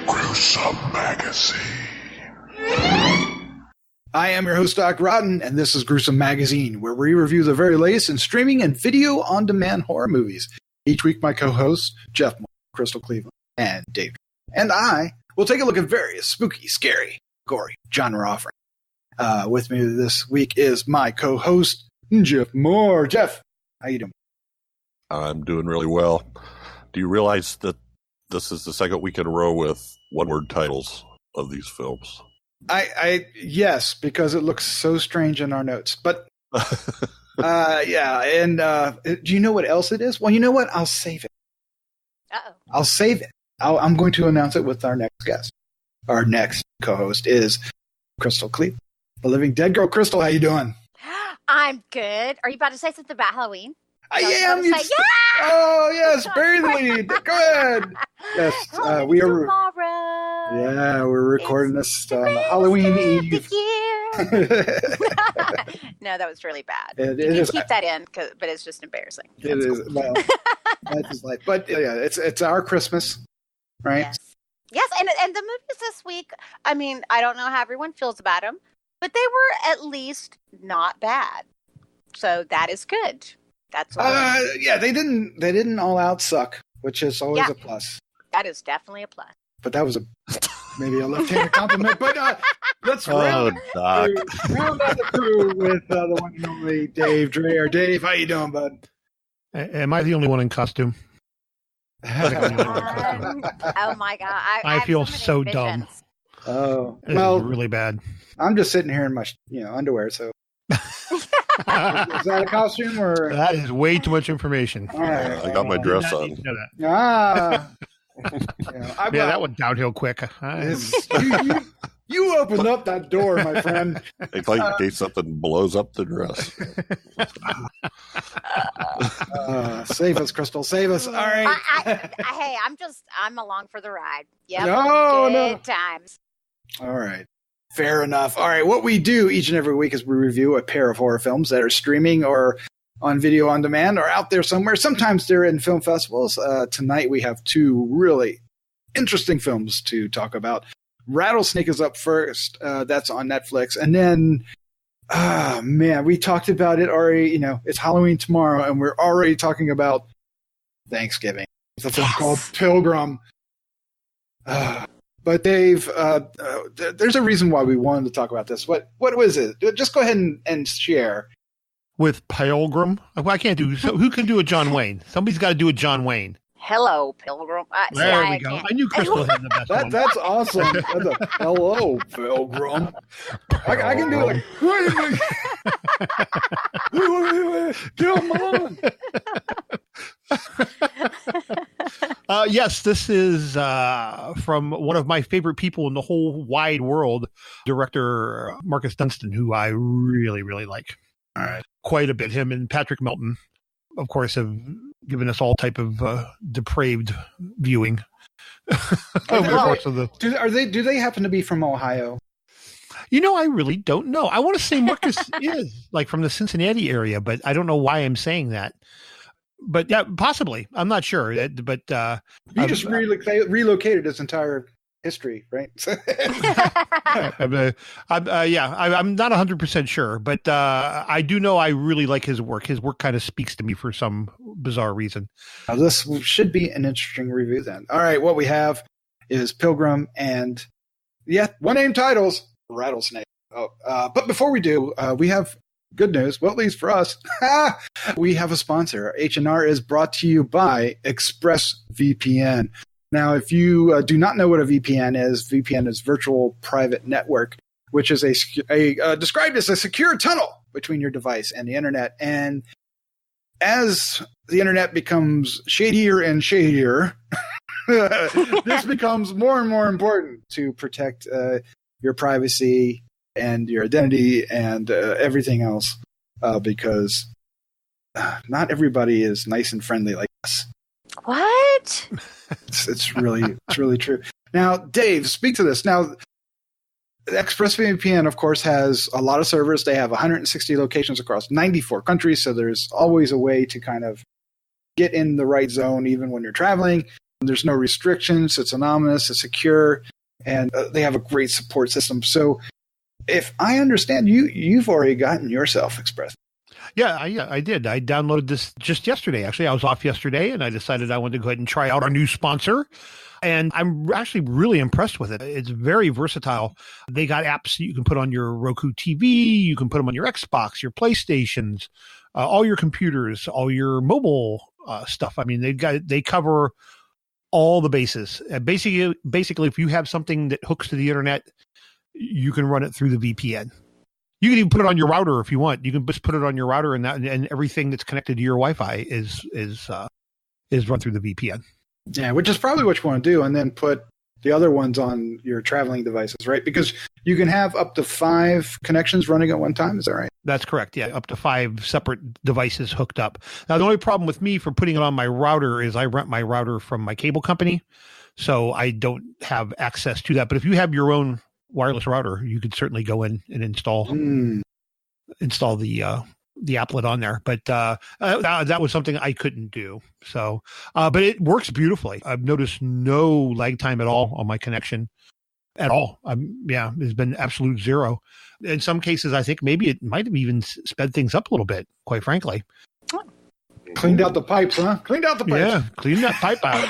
Gruesome Magazine. I am your host, Doc Rodden, and this is Gruesome Magazine, where we review the very latest in streaming and video-on-demand horror movies. Each week, my co-hosts, Jeff Mohr, Crystal Cleveland, and Dave, and I will take a look at various spooky, scary, gory genre offerings. With me this week is my co-host, Jeff Mohr. Jeff, how you doing? I'm doing really well. Do you realize that this is the second week in a row with one-word titles of these films? Yes, because it looks so strange in our notes. But yeah, and do you know what else it is? Well, you know what? I'll save it. Uh-oh. I'll save it. I'm going to announce it with our next guest. Our next co-host is Crystal Cleveland, the living dead girl. Crystal, how you doing? I'm good. Are you about to say something about Halloween? I am. Yeah! Oh, yes. Bury the lead. Go ahead. Yes, we are. Tomorrow. Yeah, we're recording this on Halloween Eve. No, that was really bad. It you can is. Keep that in, but it's just embarrassing. It is. Cool. Well, life is life. But yeah, it's our Christmas, right? Yes, and the movies this week, I mean, I don't know how everyone feels about them, but they were at least not bad. So that is good. That's all. Yeah, they didn't all out suck, which is always a plus. That is definitely a plus. But that was maybe a left-handed compliment. But let's round out the crew with the one and only Dave Dreher. Dave, how you doing, bud? Am I the only one in costume? Oh my god! I feel so dumb. Oh, well, really bad. I'm just sitting here in my underwear. So is that a costume or? That is way too much information. All right. I got my dress on. Yeah, that went downhill quick. You opened up that door, my friend. It's like in case something blows up the dress. Save us, Crystal. Save us. All right. Hey, I'm along for the ride. Yep. No. Times. All right. Fair enough. All right. What we do each and every week is we review a pair of horror films that are streaming or on video on demand or out there somewhere. Sometimes they're in film festivals. Tonight we have two really interesting films to talk about. Rattlesnake is up first. That's on Netflix. And then, man, we talked about it already. It's Halloween tomorrow, and we're already talking about Thanksgiving. It's a film called Pilgrim. But Dave, there's a reason why we wanted to talk about this. What was it? Just go ahead and share. With Pilgrim? I can't do. So who can do a John Wayne? Somebody's got to do a John Wayne. Hello, Pilgrim. There we go. I knew Crystal had the best one. That's awesome. That's hello, Pilgrim. I can do it like, come on. Yes, this is from one of my favorite people in the whole wide world, director Marcus Dunstan, who I really, really like. All right. Quite a bit. Him and Patrick Melton, of course, have given us all type of depraved viewing over the course of the. Do they happen to be from Ohio? I really don't know. I want to say Marcus is like from the Cincinnati area, but I don't know why I'm saying that. But yeah, possibly. I'm not sure. But he just relocated his entire history, right? I'm not 100% sure, but I do know I really like his work. His work kind of speaks to me for some bizarre reason. Now, this should be an interesting review then. All right, what we have is Pilgrim and, one name titles, Rattlesnake. But before we do, we have good news. Well, at least for us, we have a sponsor. H&R is brought to you by ExpressVPN. Now, if you do not know what a VPN is Virtual Private Network, which is described as a secure tunnel between your device and the internet. And as the internet becomes shadier and shadier, this becomes more and more important to protect your privacy and your identity and everything else, because not everybody is nice and friendly like us. What? It's really true. Now, Dave, speak to this. Now, ExpressVPN, of course, has a lot of servers. They have 160 locations across 94 countries, so there's always a way to kind of get in the right zone even when you're traveling. There's no restrictions. It's anonymous. It's secure. And they have a great support system. So if I understand, you've already gotten yourself Express. Yeah, I did. I downloaded this just yesterday. Actually, I was off yesterday, and I decided I wanted to go ahead and try out our new sponsor. And I'm actually really impressed with it. It's very versatile. They got apps that you can put on your Roku TV. You can put them on your Xbox, your PlayStations, all your computers, all your mobile stuff. I mean, they cover all the bases. Basically, if you have something that hooks to the internet, you can run it through the VPN. You can even put it on your router if you want. You can just put it on your router, and everything that's connected to your Wi-Fi is run through the VPN. Yeah, which is probably what you want to do, and then put the other ones on your traveling devices, right? Because you can have up to 5 connections running at one time. Is that right? That's correct. Yeah, up to 5 separate devices hooked up. Now, the only problem with me for putting it on my router is I rent my router from my cable company, so I don't have access to that. But if you have your own wireless router, you could certainly go in and install the applet on there. But that was something I couldn't do. So, but it works beautifully. I've noticed no lag time at all on my connection at all. It's been absolute zero. In some cases, I think maybe it might have even sped things up a little bit, quite frankly. Cleaned out the pipes, huh? Cleaned out the pipes. Yeah, clean that pipe out.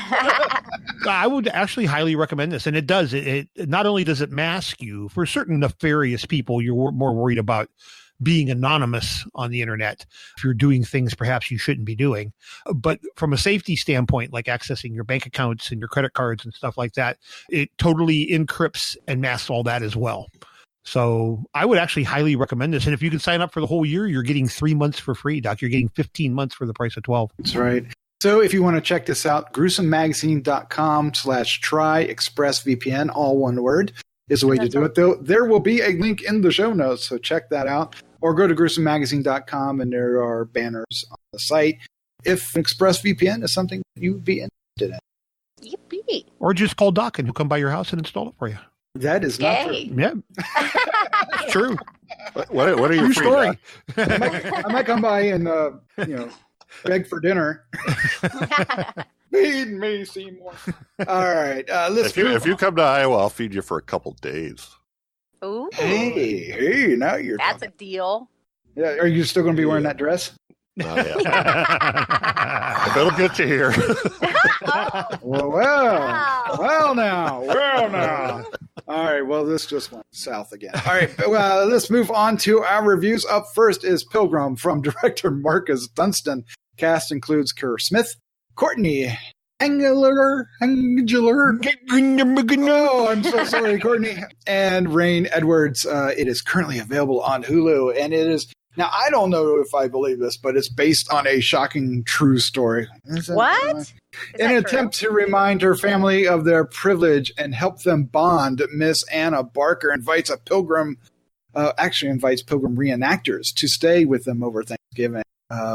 I would actually highly recommend this. And it does. It not only does it mask you, for certain nefarious people, you're more worried about being anonymous on the internet if you're doing things perhaps you shouldn't be doing. But from a safety standpoint, like accessing your bank accounts and your credit cards and stuff like that, it totally encrypts and masks all that as well. So I would actually highly recommend this. And if you can sign up for the whole year, you're getting 3 months for free, Doc. You're getting 15 months for the price of 12. That's right. So if you want to check this out, gruesomemagazine.com/try ExpressVPN, all one word, is the way to do it. Though there will be a link in the show notes, so check that out. Or go to gruesomemagazine.com, and there are banners on the site. If ExpressVPN is something you'd be interested in. Yippee. Or just call Doc, and he'll come by your house and install it for you. That is not true. Yeah. It's true. What are your true story? I might come by and beg for dinner. Feed me, Seymour. All right. If you come to Iowa, I'll feed you for a couple days. Ooh. Hey, now you're That's talking. a deal. Yeah, are you still going to be wearing that dress? Not yet. If it'll get you here. Well now. All right, well, this just went south again. All right, well, let's move on to our reviews. Up first is Pilgrim from director Marcus Dunstan. Cast includes Kerr Smith, Courtney Angular. Oh, I'm so sorry, Courtney. And Rain Edwards. It is currently available on Hulu, and it is. Now, I don't know if I believe this, but it's based on a shocking true story. What? In an attempt to remind her family of their privilege and help them bond, Miss Anna Barker invites Pilgrim reenactors to stay with them over Thanksgiving.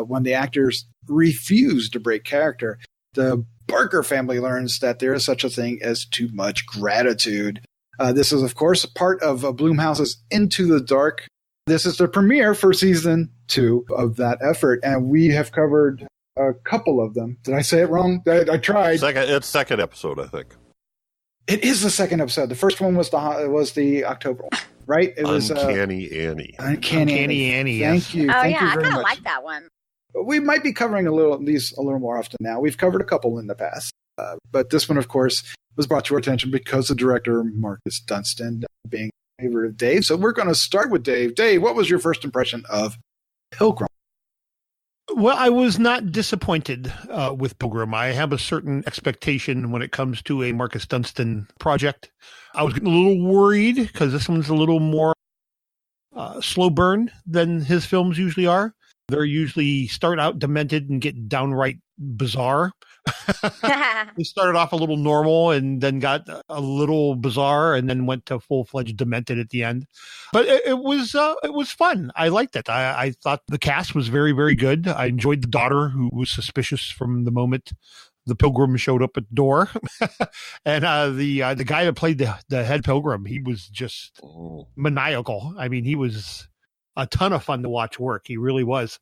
When the actors refuse to break character, the Barker family learns that there is such a thing as too much gratitude. This is, of course, part of Blumhouse's Into the Dark. This is the premiere for season 2 of that effort, and we have covered a couple of them. Did I say it wrong? I tried. It's second episode, I think. It is the second episode. The first one was the October one, right? It was Uncanny Annie. Uncanny Annie. Yes. Thank you. Oh, Thank you I very kind of much. like that one. We might be covering these a little more often now. We've covered a couple in the past, but this one, of course, was brought to our attention because the director Marcus Dunstan being a favorite of Dave. So we're going to start with Dave. Dave, what was your first impression of Pilgrim? Well, I was not disappointed with Pilgrim. I have a certain expectation when it comes to a Marcus Dunstan project. I was getting a little worried because this one's a little more slow burn than his films usually are. They're usually start out demented and get downright bizarre. They started off a little normal and then got a little bizarre and then went to full-fledged demented at the end. But it was fun. I liked it. I thought the cast was very, very good. I enjoyed the daughter who was suspicious from the moment the pilgrim showed up at the door, and the guy that played the head pilgrim, he was just maniacal. I mean, he was a ton of fun to watch work. He really was.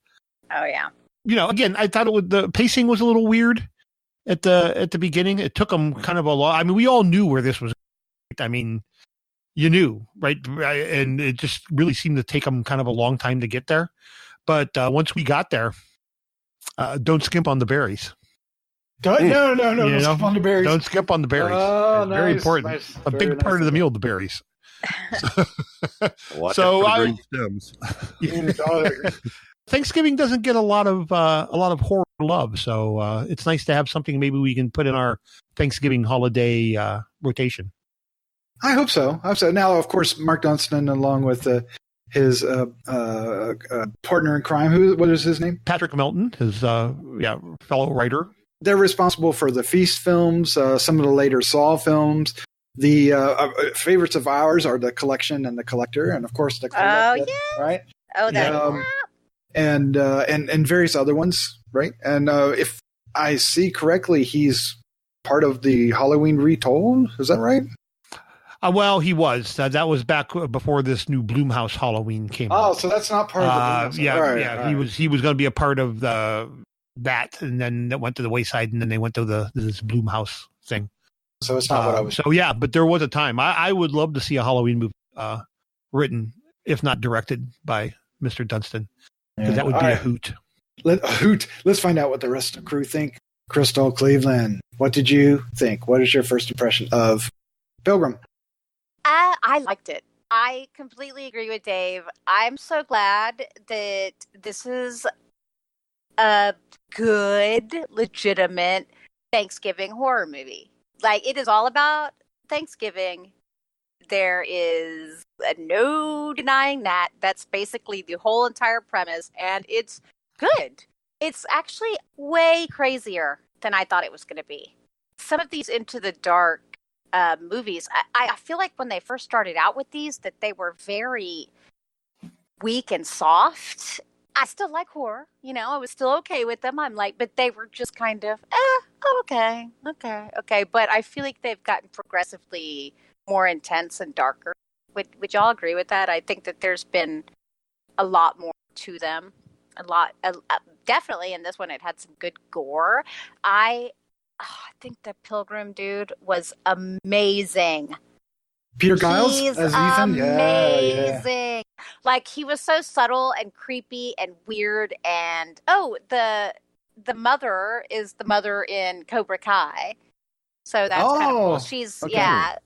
Oh yeah. Again, I thought the pacing was a little weird at the beginning. It took them kind of a long. I mean, we all knew where this was. I mean, you knew, right? And it just really seemed to take them kind of a long time to get there. But once we got there, don't skimp on the berries. No, don't skip on the berries. Don't skip on the berries. Oh, nice, very important. Nice. A big part of the meal, the berries. Watch out for the green stems. Thanksgiving doesn't get a lot of horror love, so it's nice to have something maybe we can put in our Thanksgiving holiday rotation. I hope so. Now, of course, Mark Dunstan, along with his partner in crime, what is his name? Patrick Melton, his fellow writer. They're responsible for the Feast films, some of the later Saw films. The favorites of ours are The Collection and The Collector, and of course, The Collector, right? Oh, that. And various other ones, right? And if I see correctly, he's part of the Halloween Retold. Is that right? Well, he was. That was back before this new Blumhouse Halloween came out. Oh, so that's not part of the Blumhouse. Right. He was going to be a part of that, and then it went to the wayside, and then they went to this Blumhouse thing. So it's not what I was. So yeah, but there was a time. I would love to see a Halloween movie written, if not directed, by Mr. Dunstan, because that would be a hoot. Let's find out what the rest of the crew think. Crystal, Cleveland, what did you think? What is your first impression of Pilgrim? I liked it. I completely agree with Dave. I'm so glad that this is a good, legitimate Thanksgiving horror movie. Like, it is all about Thanksgiving. There is no denying that. That's basically the whole entire premise, and it's good. It's actually way crazier than I thought it was going to be. Some of these Into the Dark movies, I feel like when they first started out with these, that they were very weak and soft. I still like horror, I was still okay with them. I'm like, but they were just kind of, okay. But I feel like they've gotten progressively more intense and darker. Would y'all agree with that? I think that there's been a lot more to them. Definitely in this one, it had some good gore. I think the Pilgrim dude was amazing. Peter Giles He's as Ethan? amazing. Yeah. Like, he was so subtle and creepy and weird. And the mother is the mother in Cobra Kai, so that's kind of cool. She's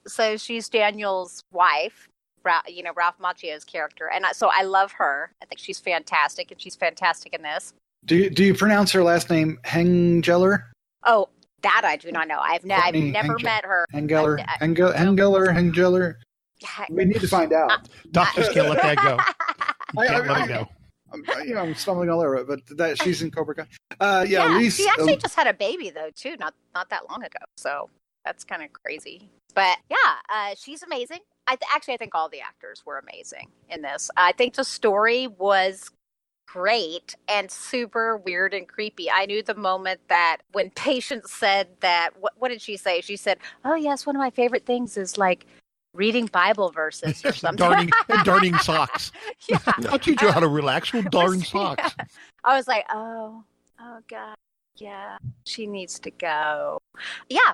so she's Daniel's wife, Ralph Macchio's character, and so I love her. I think she's fantastic, and she's fantastic in this. Do you pronounce her last name Hengeler? Oh, that I do not know. I've never met her. Hengeler. We need to find out. Doctors can't let that go. Can't let it go. I'm stumbling all over it, but she's in Cobra Kai. Elise, she actually just had a baby though too, not that long ago. So that's kind of crazy. But yeah, she's amazing. I think all the actors were amazing in this. I think the story was great and super weird and creepy. I knew the moment that when Patience said that, what did she say? She said, "Oh yes, one of my favorite things is like reading Bible verses or something." darning socks. Yeah. I'll teach you how to relax with darn socks. Yeah. I was like, oh God. Yeah, she needs to go. Yeah,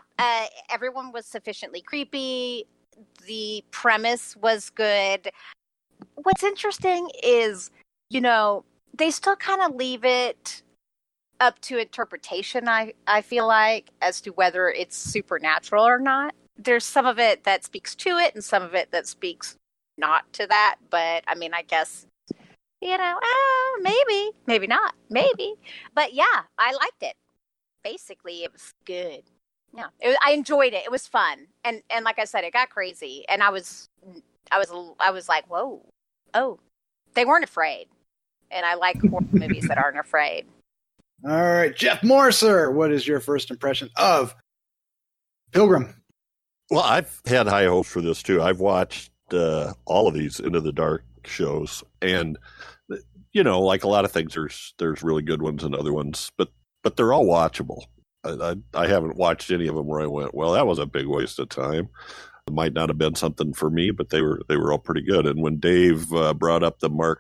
everyone was sufficiently creepy. The premise was good. What's interesting is, they still kind of leave it up to interpretation, I feel like, as to whether it's supernatural or not. There's some of it that speaks to it and some of it that speaks not to that. But, I mean, I guess, maybe not, maybe. But, yeah, I liked it. Basically, it was good. Yeah, I enjoyed it. It was fun. And like I said, it got crazy. And I was like, whoa, oh, they weren't afraid. And I like horror movies that aren't afraid. All right, Jeff Mohr, sir, what is your first impression of Pilgrim? Well, I've had high hopes for this too. I've watched all of these Into the Dark shows, and like a lot of things, there's really good ones and other ones, but they're all watchable. I haven't watched any of them where I went, well, that was a big waste of time. It might not have been something for me, but they were all pretty good. And when Dave brought up the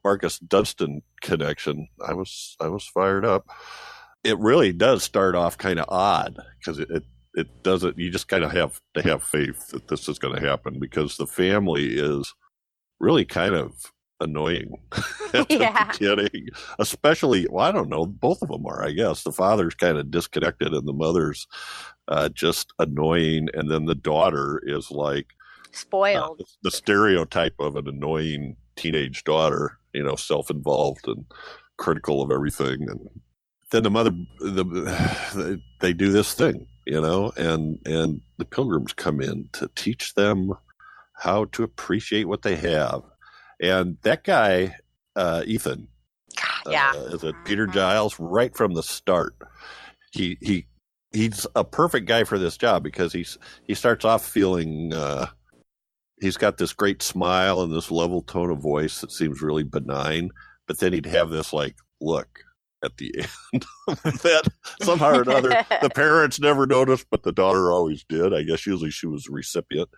Marcus Dunstan connection, I was fired up. It really does start off kind of odd because it doesn't. You just kind of have to have faith that this is going to happen because the family is really kind of annoying at the beginning, especially. Well, I don't know. Both of them are, I guess. The father's kind of disconnected, and the mother's just annoying, and then the daughter is like spoiled, the stereotype of an annoying teenage daughter. Self-involved and critical of everything, and then the mother, they do this thing, and the pilgrims come in to teach them how to appreciate what they have. And that guy, Ethan, is it Peter Giles, right from the start. He's a perfect guy for this job because he starts off feeling he's got this great smile and this level tone of voice that seems really benign, but then he'd have this look at the end that somehow or another the parents never noticed, but the daughter always did. I guess usually she was the recipient.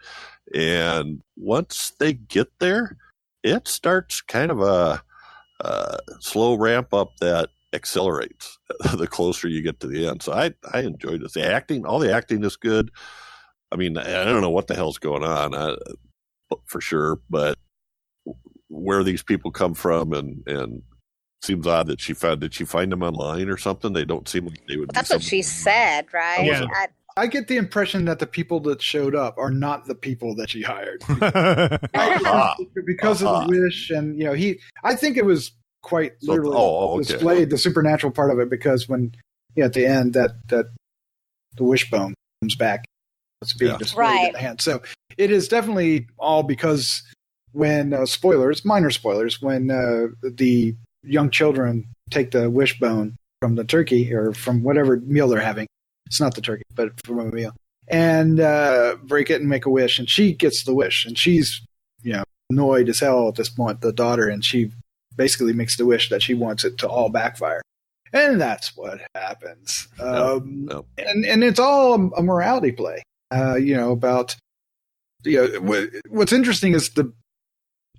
And once they get there, it starts kind of a slow ramp up that accelerates the closer you get to the end. So I enjoyed it. All the acting is good. I mean, I don't know what the hell's going on for sure, but where these people come from and seems odd that did she find them online or something? They don't seem like they would. That's what she said, right? Yeah. I get the impression that the people that showed up are not the people that she hired because of the wish, and I think it was quite literally displayed the supernatural part of it because when at the end that the wishbone comes back, it's being displayed in the hand. So it is definitely all because when minor spoilers, when the young children take the wishbone from the turkey or from whatever meal they're having. It's not the turkey, but from a meal. And break it and make a wish. And she gets the wish. And she's, annoyed as hell at this point, the daughter. And she basically makes the wish that she wants it to all backfire. And that's what happens. And it's all a morality play, about, what's interesting is the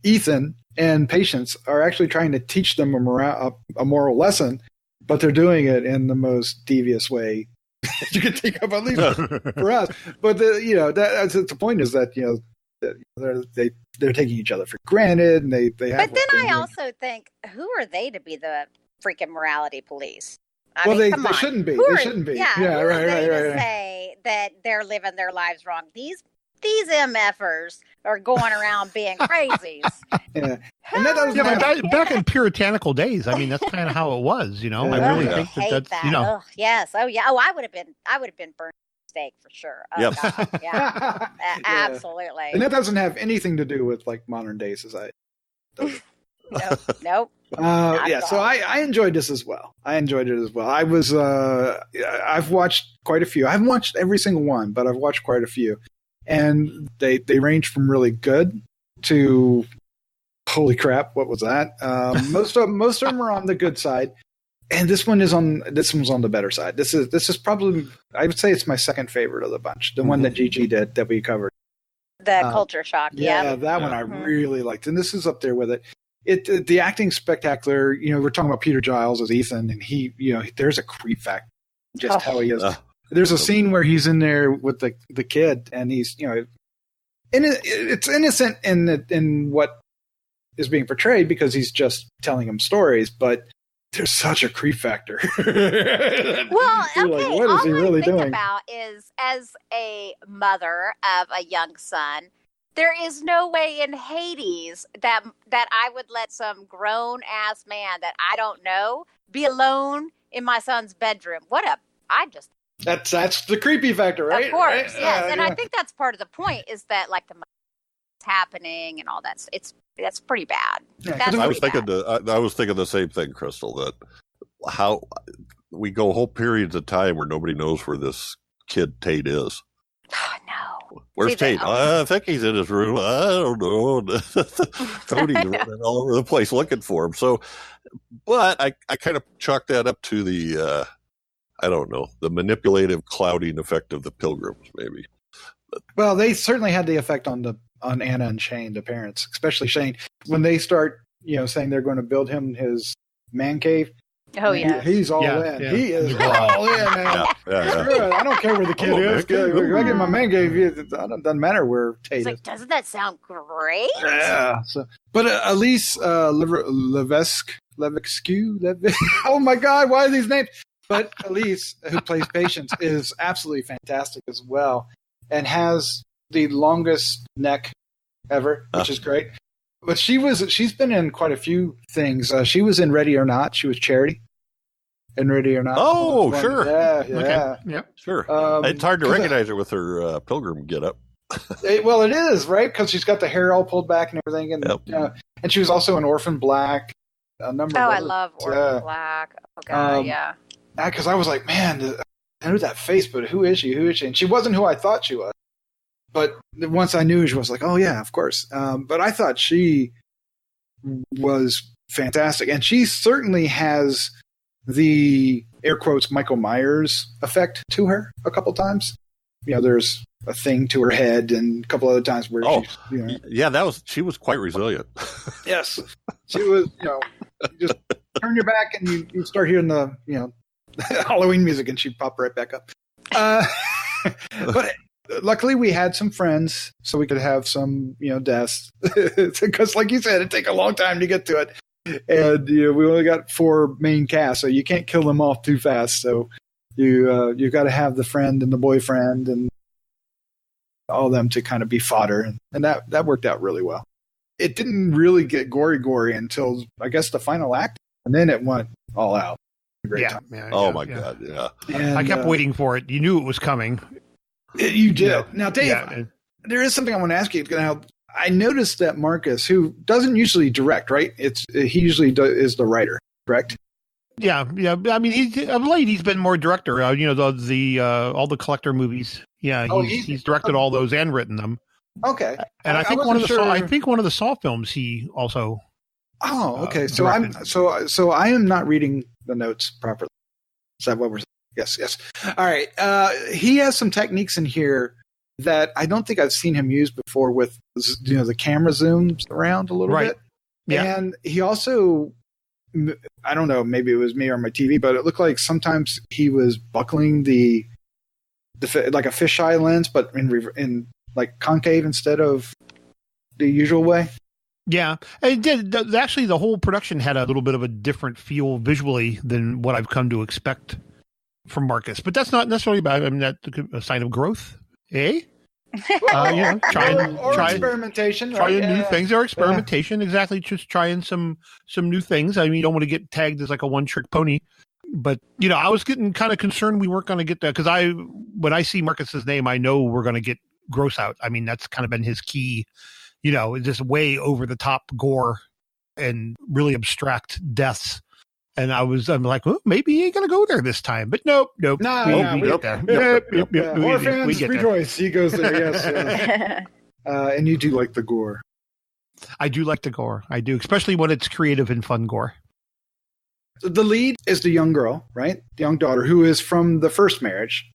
Ethan and Patience are actually trying to teach them a moral lesson, but they're doing it in the most devious way you can think of, at least for us. But that's the point is that they're taking each other for granted, and they have. But then I also think, who are they to be the freaking morality police? I mean, they shouldn't be. They shouldn't be. Yeah, right. Say that they're living their lives wrong. These MFers are going around being crazies. Yeah. And that back in puritanical days, I mean, that's kind of how it was, I really think that's that. Oh, yes. Oh, yeah. Oh, I would have been burned steak for sure. Oh, yep. God. Yeah. Absolutely. And that doesn't have anything to do with modern day society. Nope. So I enjoyed this as well. I was I've watched quite a few. I haven't watched every single one, but I've watched quite a few. And they range from really good to holy crap, what was that? Most of them are on the good side, and this one's on the better side. This is probably, I would say it's my second favorite of the bunch. The one that Gigi did that we covered. The culture shock. Yeah, that one I really liked, and this is up there with it. The acting's spectacular. We're talking about Peter Giles as Ethan, and he, there's a creep factor, just how he is. There's a scene where he's in there with the kid, and he's, it's innocent in what is being portrayed because he's just telling him stories, but there's such a creep factor. Well, okay, what is he really doing? About is, as a mother of a young son, there is no way in Hades that I would let some grown ass man that I don't know be alone in my son's bedroom. That's the creepy factor, right? Of course, right? yes. And I think that's part of the point is that the happening and all that. That's pretty bad. Yeah, I was thinking the same thing, Crystal. That how we go whole periods of time where nobody knows where this kid Tate is. Oh, no. Where's Tate? I think he's in his room. I don't know. Cody's running all over the place looking for him. So, but I kind of chalk that up to the I don't know, the manipulative clouding effect of the Pilgrims, maybe. Well, they certainly had the effect on Anna and Shane, the parents, especially Shane, when they start, saying they're going to build him his man cave. Oh, yeah. He's all in. Yeah. He is all in, man. Yeah. I don't care where the kid is. I get my man cave. It doesn't matter where Tate is. Doesn't that sound great? Yeah. But Elise Levesque, oh my God, why are these names? But Elise, who plays Patience, is absolutely fantastic as well, and has the longest neck ever, which is great. But she's been in quite a few things. She was in Ready or Not. She was Charity in Ready or Not. Oh, sure. Yeah. Okay. Yeah, sure. It's hard to recognize her with her Pilgrim getup. Well, it is, right? Because she's got the hair all pulled back and everything. And and she was also in Orphan Black. A number of I love Orphan Black. Oh, God, yeah. Because I was like, man, I know that face, but who is she? And she wasn't who I thought she was. But once I knew, she was like, oh, yeah, of course. But I thought she was fantastic. And she certainly has the, air quotes, Michael Myers effect to her a couple times. There's a thing to her head and a couple other times where she was quite resilient. Yes. She was, you just turn your back and you start hearing the, Halloween music and she'd pop right back up. But luckily we had some friends so we could have some, deaths. Because like you said, it'd take a long time to get to it. And we only got 4 main casts, so you can't kill them off too fast. So you've got to have the friend and the boyfriend and all of them to kind of be fodder. And that worked out really well. It didn't really get gory until, I guess, the final act. And then it went all out. Great time. My God, yeah. And, I kept waiting for it. You knew it was coming. You did. Now, Dave, there is something I want to ask you. I noticed that Marcus, who doesn't usually direct, right? He usually is the writer, correct? Yeah. I mean, of late he's been more director. All the collector movies. Yeah, he's directed all those and written them. Okay. And I think one of the Saw films he also. Oh, okay. So I am not reading the notes properly. Is that what we're saying? Yes. All right. He has some techniques in here that I don't think I've seen him use before with, the camera zooms around a little bit. Yeah. And he also, I don't know, maybe it was me or my TV, but it looked like sometimes he was buckling the like a fisheye lens, but in like concave instead of the usual way. Yeah, it did. Actually, the whole production had a little bit of a different feel visually than what I've come to expect from Marcus. But that's not necessarily bad. I mean, that's a sign of growth, eh? Try experimentation, trying new things or experimentation. Exactly, just trying some new things. I mean, you don't want to get tagged as like a one-trick pony. But I was getting kind of concerned we weren't going to get that because when I see Marcus's name, I know we're going to get gross out. I mean, that's kind of been his key. Just way over the top gore and really abstract deaths. And I'm like, well, maybe he ain't going to go there this time. But nope. We get there. Horror fans rejoice. He goes there, yes. And you do like the gore. I do like the gore. I do, especially when it's creative and fun gore. The lead is the young girl, right? The young daughter who is from the first marriage.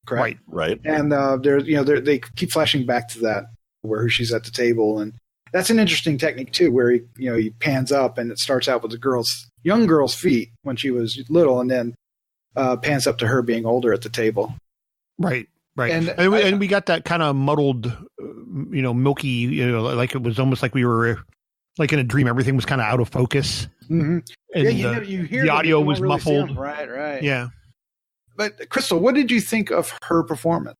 Correct. Right. And they keep flashing back to that, where she's at the table, and that's an interesting technique too, where he pans up and it starts out with the young girl's feet when she was little, and then pans up to her being older at the table. Right. And we got that kind of muddled, milky, like it was almost like we were like in a dream. Everything was kind of out of focus. Mm-hmm. And you hear the audio was really muffled. Right. Yeah. But Crystal, what did you think of her performance?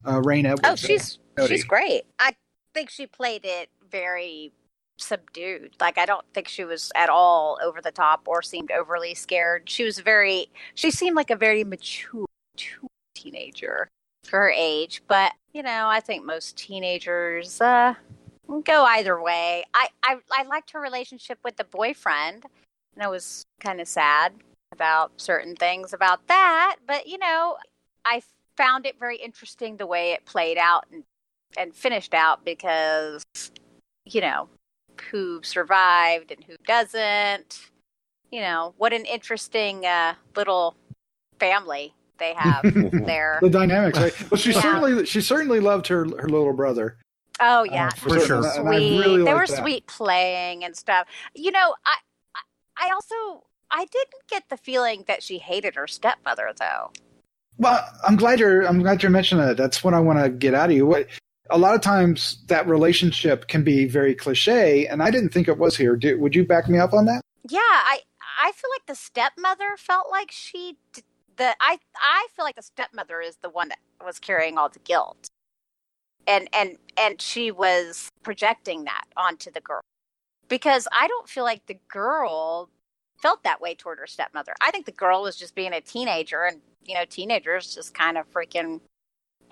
Rain Edwards. Oh, she's great. I think she played it very subdued. Like, I don't think she was at all over the top or seemed overly scared. She seemed like a very mature teenager for her age. But, I think most teenagers go either way. I liked her relationship with the boyfriend, and I was kind of sad about certain things about that. But, I found it very interesting the way it played out and finished out because, who survived and who doesn't. What an interesting little family they have there. The dynamics, right? Well, she certainly loved her little brother. Oh yeah, for sure. Sweet. And I really they were that. sweet playing and stuff. I also didn't get the feeling that she hated her stepmother though. Well, I'm glad you're mentioning that. That's what I want to get out of you. A lot of times that relationship can be very cliche, and I didn't think it was here. Would you back me up on that? Yeah, I feel like the stepmother felt like I feel like the stepmother is the one that was carrying all the guilt. And she was projecting that onto the girl. Because I don't feel like the girl felt that way toward her stepmother. I think the girl was just being a teenager, and teenagers just kind of freaking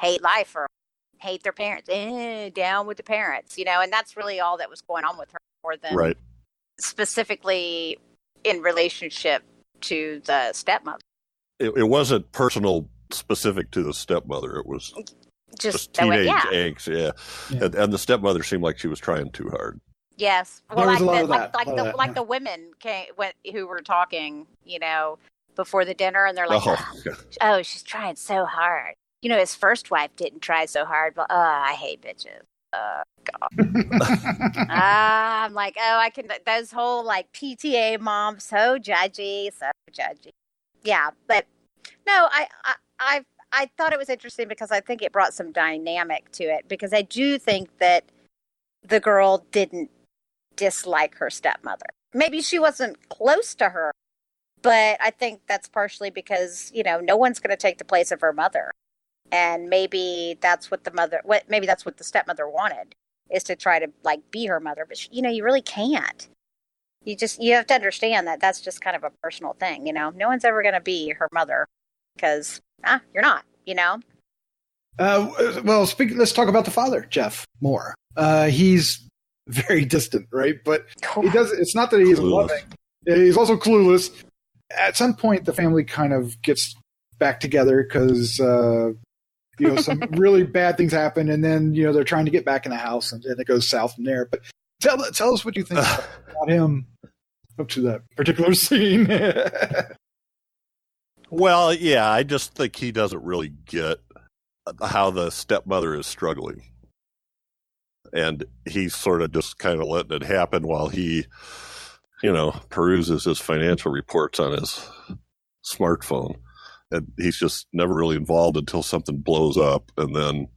hate life or hate their parents. Down with the parents, and that's really all that was going on with her, more than specifically in relationship to the stepmother. It wasn't personal specific to the stepmother. It was just teenage angst, yeah. And the stepmother seemed like she was trying too hard. Yes, well, like the women who were talking, before the dinner, and they're like, "Oh, she's trying so hard." His first wife didn't try so hard, but I hate bitches. God. I'm like, I can. Those whole like PTA moms, so judgy. Yeah, but no, I thought it was interesting because I think it brought some dynamic to it, because I do think that the girl didn't dislike her stepmother. Maybe she wasn't close to her, but I think that's partially because, no one's going to take the place of her mother. And maybe that's what the stepmother wanted, is to try to like be her mother. But you really can't. You have to understand that that's just kind of a personal thing. No one's ever going to be her mother, because you're not, Well, let's talk about the father, Jeff Mohr. He's very distant, right? But it's not that he's loving. He's also clueless. At some point, the family kind of gets back together because, some really bad things happen, and then, they're trying to get back in the house, and then it goes south from there. But tell us what you think about him up to that particular scene. Well, yeah, I just think he doesn't really get how the stepmother is struggling. And he's sort of just kind of letting it happen while he, peruses his financial reports on his smartphone. And he's just never really involved until something blows up, and then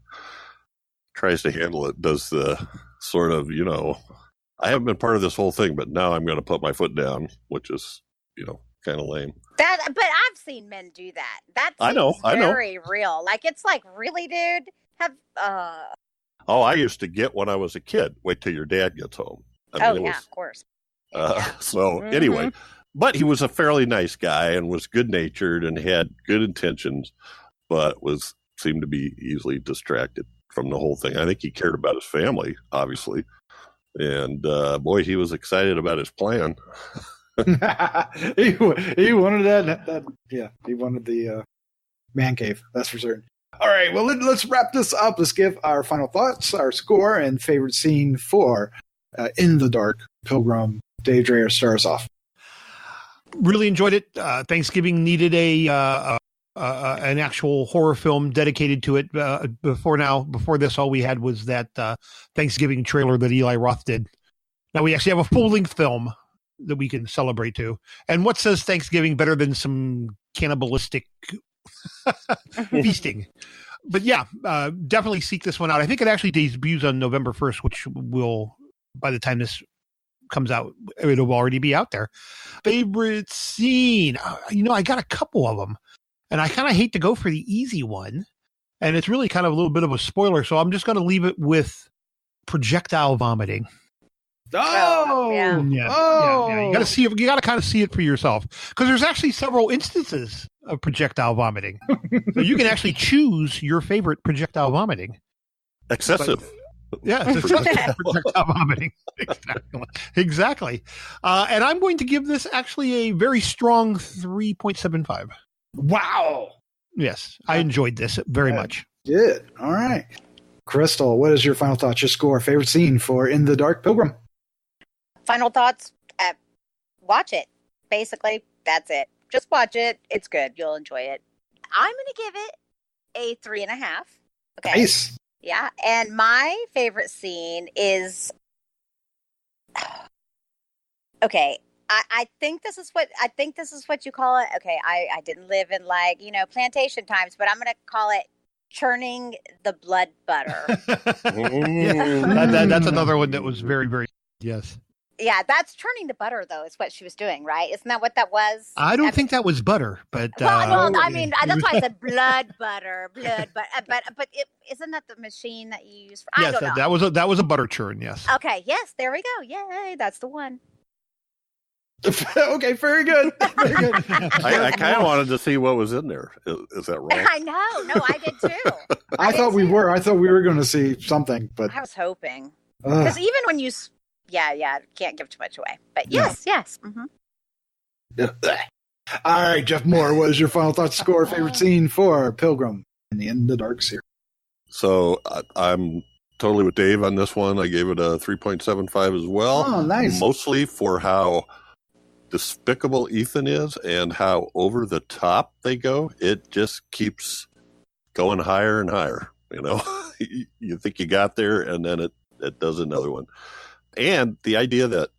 tries to handle it, does the sort of, I haven't been part of this whole thing, but now I'm going to put my foot down, which is, kind of lame. But I've seen men do that. That's very real. Like, it's like, really, dude? Oh, I used to get when I was a kid. Wait till your dad gets home. Of course. Anyway, but he was a fairly nice guy and was good-natured and had good intentions, but seemed to be easily distracted from the whole thing. I think he cared about his family, obviously. And, boy, he was excited about his plan. he wanted that. Yeah, he wanted the man cave. That's for certain. All right, well, let's wrap this up. Let's give our final thoughts, our score, and favorite scene for In the Dark, Pilgrim. Dave Dreher, start us off. Really enjoyed it. Thanksgiving needed an actual horror film dedicated to it. Before this, all we had was that Thanksgiving trailer that Eli Roth did. Now we actually have a full-length film that we can celebrate to. And what says Thanksgiving better than some cannibalistic feasting? But yeah, definitely seek this one out. I think it actually debuts on November 1st, which will, by the time this comes out, it'll already be out there. Favorite scene? I got a couple of them, and I kind of hate to go for the easy one, and it's really kind of a little bit of a spoiler, so I'm just going to leave it with projectile vomiting. Yeah. You got to see it. You got to kind of see it for yourself, because there's actually several instances of projectile vomiting. So you can actually choose your favorite projectile vomiting. Excessive. It's excessive projectile vomiting. Exactly. And I'm going to give this actually a very strong 3.75. Wow. Yes, I enjoyed this very much. Good. All right. Crystal, what is your final thoughts, your score, favorite scene for In the Dark, Pilgrim? Final thoughts? Watch it. Basically, that's it. Just watch it. It's good. You'll enjoy it. I'm going to give it a 3.5. Okay. Nice. Yeah. And my favorite scene is, okay. I think this is what you call it. Okay. I didn't live in plantation times, but I'm going to call it churning the blood butter. That's another one that was very, very, yes. Yeah, that's churning the butter, though, is what she was doing, right? Isn't that what that was? I don't think that was butter, but well, I mean, that's why I said blood butter, but isn't that the machine that you use for? Yes, I don't know. that was a butter churn. Yes. Okay. Yes, there we go. Yay, that's the one. Okay, very good. Very good. I kind of wanted to see what was in there. Is that right? I know. No, I did too. I thought we were going to see something, but I was hoping because even when you. Yeah, can't give too much away. But yes. Mm-hmm. All right, Jeff Mohr, what is your final thoughts, score, favorite scene for Pilgrim and the In the Dark series? So I'm totally with Dave on this one. I gave it a 3.75 as well. Oh, nice. Mostly for how despicable Ethan is and how over the top they go. It just keeps going higher and higher. You think you got there, and then it does another one. And the idea that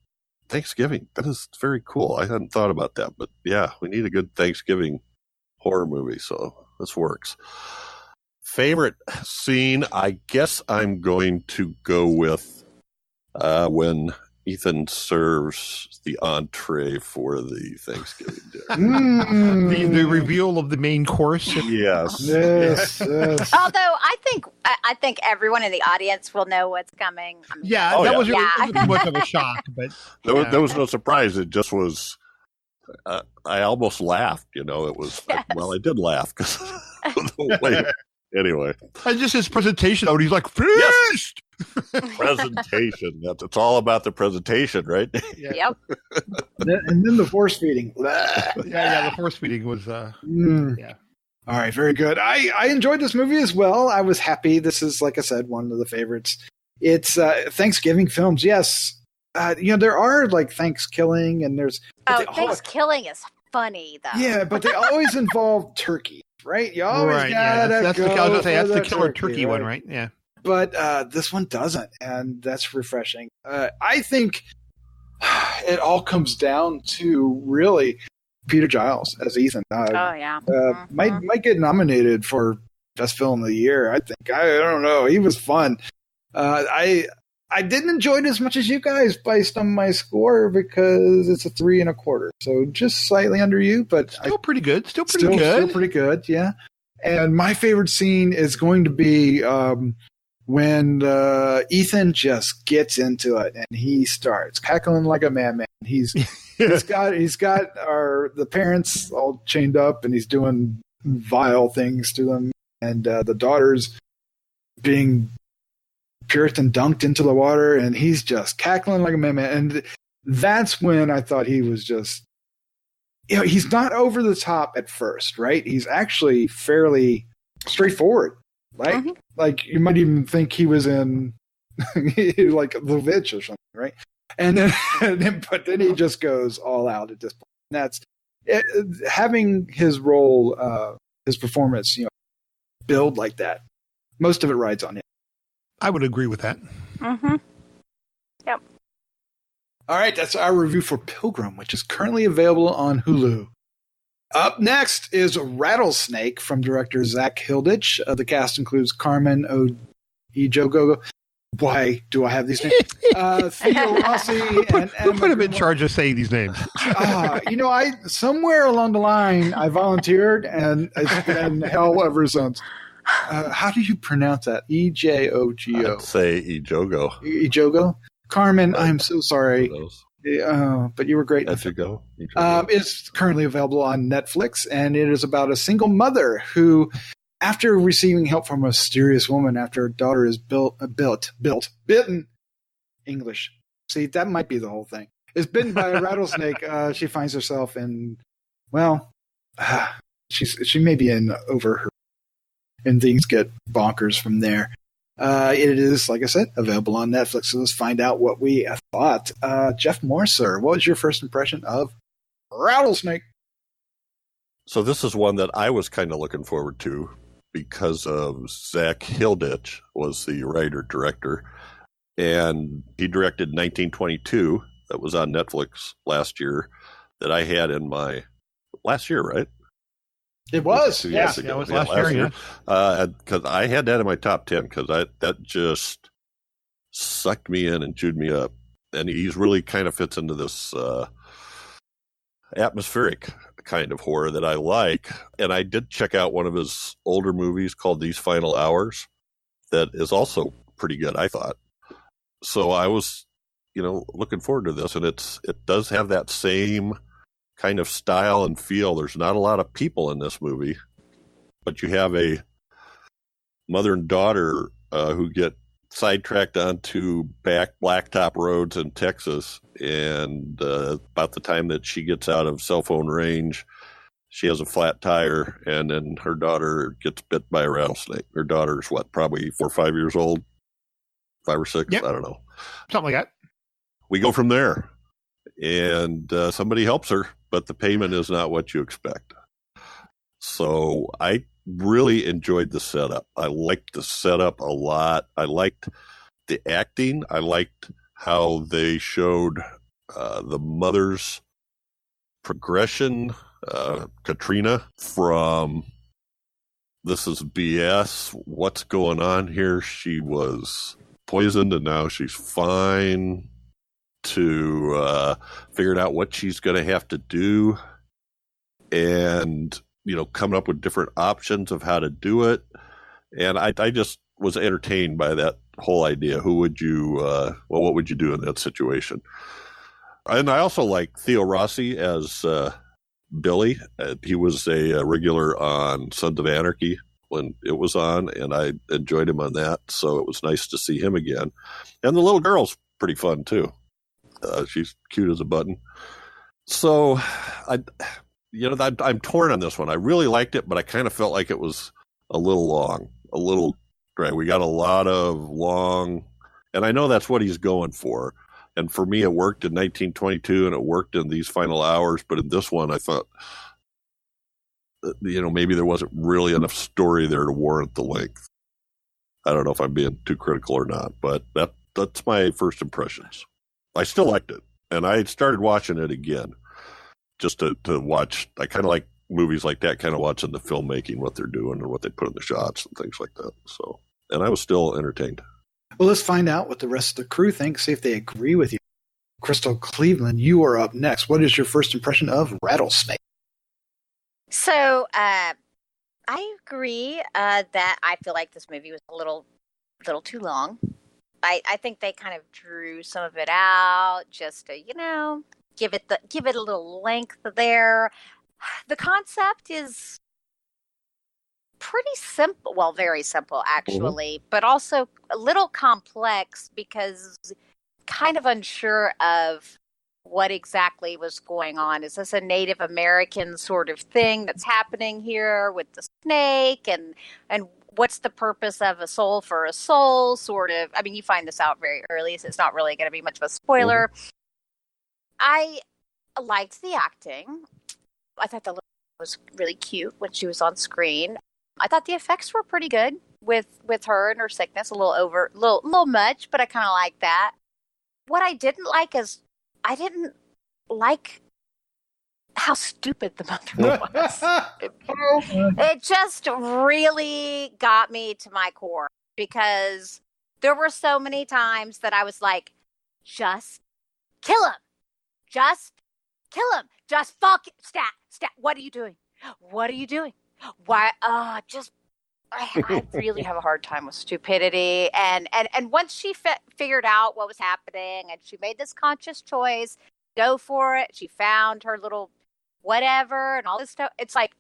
Thanksgiving, that is very cool. I hadn't thought about that, but yeah, we need a good Thanksgiving horror movie, so this works. Favorite scene, I guess I'm going to go with when Ethan serves the entree for the Thanksgiving dinner. The reveal of the main course. Yes. Yes. Although I think everyone in the audience will know what's coming. That wasn't much of a shock, but there was no surprise. It just was. I almost laughed. It was. Yes. Well, I did laugh because Anyway, and just his presentation. He's like, finished. Yes. Presentation. It's all about the presentation, right? Yeah. Yep. And then the force feeding. The force feeding was. Yeah. All right, very good. I enjoyed this movie as well. I was happy. This is, like I said, one of the favorites. It's Thanksgiving films. Yes, there are like Thanksgilling, and there's Thanksgilling is funny though. Yeah, but they always involve turkey, right? You always gotta that's go. I was gonna say that's for the the killer turkey one, right? Yeah. But this one doesn't, and that's refreshing. I think it all comes down to really Peter Giles as Ethan. Might get nominated for best film of the year. I think. I don't know. He was fun. I didn't enjoy it as much as you guys based on my score because it's a 3.25. So just slightly under you, but still pretty good. Still pretty good. Yeah. And my favorite scene is going to be when Ethan just gets into it and he starts cackling like a madman. He's got the parents all chained up and he's doing vile things to them, and the daughter's being Puritan dunked into the water, and he's just cackling like a madman. And that's when I thought he was just, he's not over the top at first, right? He's actually fairly straightforward. Like you might even think he was in like The Witch or something, right? And then he just goes all out at this point. And that's having his role, his performance, build like that. Most of it rides on him. I would agree with that. Mm-hmm. Yep. All right, that's our review for Pilgrim, which is currently available on Hulu. Up next is Rattlesnake from director Zak Hilditch. The cast includes Carmen Ejogo. Why do I have these names? Theo Rossi and Who put him in charge of saying these names? I somewhere along the line I volunteered, and it's been hell ever since. How do you pronounce that? Ejogo. I'd say Ejogo. Ejogo. Carmen, I'm so sorry. But you were great. Ejogo. It's currently available on Netflix, and it is about a single mother who, after receiving help from a mysterious woman after her daughter is bitten. English. See, that might be the whole thing. Is bitten by a rattlesnake. She finds herself in, she may be in over her, and things get bonkers from there. It is, like I said, available on Netflix. So let's find out what we thought. Jeff Mohr, sir, what was your first impression of Rattlesnake? So this is one that I was kind of looking forward to because of Zak Hilditch was the writer-director, and he directed 1922 that was on Netflix last year that I had in my last year, right? It was, Two yeah. years ago. Yeah, it was last year. Because I had that in my top 10 because that just sucked me in and chewed me up. And he's really kind of fits into this atmospheric kind of horror that I like. And I did check out one of his older movies called These Final Hours that is also pretty good, I thought. So I was, looking forward to this. And it does have that same kind of style and feel. There's not a lot of people in this movie, but you have a mother and daughter who get sidetracked onto back blacktop roads in Texas, and about the time that she gets out of cell phone range, she has a flat tire, and then her daughter gets bit by a rattlesnake. Her daughter's probably 4 or 5 years old, 5 or 6, Yep. I don't know. Something like that. We go from there, and somebody helps her, but the payment is not what you expect. So I really enjoyed the setup. I liked the setup a lot. I liked the acting. I liked how they showed the mother's progression. Katrina from this is BS. What's going on here? She was poisoned and now she's fine, to figuring out what she's going to have to do and, coming up with different options of how to do it. And I just was entertained by that whole idea. Who would you, what would you do in that situation? And I also like Theo Rossi as Billy. He was a regular on Sons of Anarchy when it was on, and I enjoyed him on that. So it was nice to see him again. And the little girl's pretty fun too. She's cute as a button. So I'm torn on this one. I really liked it, but I kind of felt like it was a little long, a little dry. We got a lot of long, and I know that's what he's going for. And for me, it worked in 1922 and it worked in These Final Hours. But in this one, I thought, maybe there wasn't really enough story there to warrant the length. I don't know if I'm being too critical or not, but that's my first impressions. I still liked it, and I started watching it again just to watch. I kind of like movies like that, kind of watching the filmmaking, what they're doing and what they put in the shots and things like that. So, and I was still entertained. Well, let's find out what the rest of the crew think, see if they agree with you. Crystal Cleveland, you are up next. What is your first impression of Rattlesnake? So, I agree that I feel like this movie was a little too long. I think they kind of drew some of it out just to, give it a little length there. The concept is pretty simple. Well, very simple, actually, but also a little complex because kind of unsure of what exactly was going on. Is this a Native American sort of thing that's happening here with the snake? And what's the purpose of a soul for a soul, sort of? I mean, you find this out very early, so it's not really going to be much of a spoiler. I liked the acting. I thought the little was really cute when she was on screen. I thought the effects were pretty good with her and her sickness. A little much, but I kind of like that. What I didn't like is I didn't like how stupid the mother was. It just really got me to my core because there were so many times that I was like, just kill him. Just kill him. Just fuck it. Stat. What are you doing? What are you doing? Why? I really have a hard time with stupidity. And once she figured out what was happening and she made this conscious choice, go for it. She found her little whatever and all this stuff. It's like,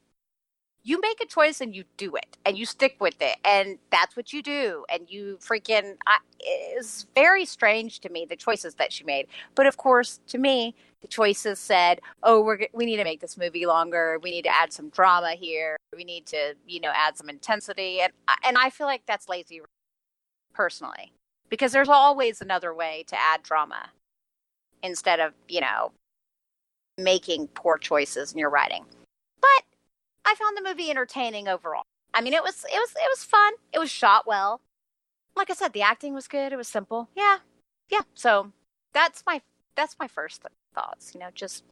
you make a choice and you do it and you stick with it. And that's what you do. And you freaking, it's very strange to me, the choices that she made. But of course, to me, the choices said, oh, we need to make this movie longer. We need to add some drama here. We need to, add some intensity. And I feel like that's lazy personally, because there's always another way to add drama instead of, making poor choices in your writing. But found the movie entertaining overall. I mean, it was fun. It was shot well. Like I said, the acting was good. It was simple. Yeah. So that's my first thoughts. Just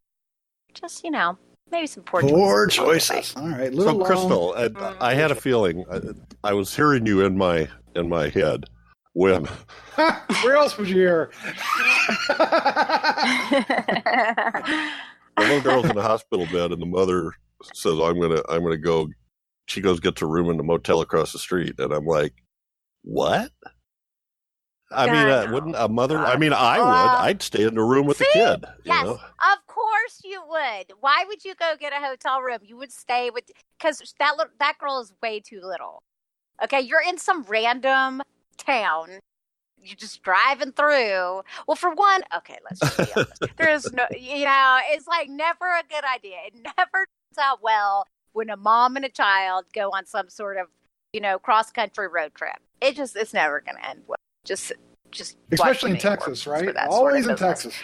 maybe some poor choices. All right. So Crystal, I had a feeling I was hearing you in my head when. Where else would you hear? The little girl's in the hospital bed, and the mother says, "I'm gonna go." She goes, gets a room in the motel across the street, and I'm like, "What?" I mean, wouldn't a mother? I mean, I would. I'd stay in the room with the kid. Yes, of course you would. Why would you go get a hotel room? You would stay with, because that girl is way too little. Okay, you're in some random town. You're just driving through. Well, for one, okay, let's just be honest. There is no, it's like never a good idea. It never turns out well when a mom and a child go on some sort of, cross-country road trip. It's never going to end well. Just especially in Texas, right? Always in Texas.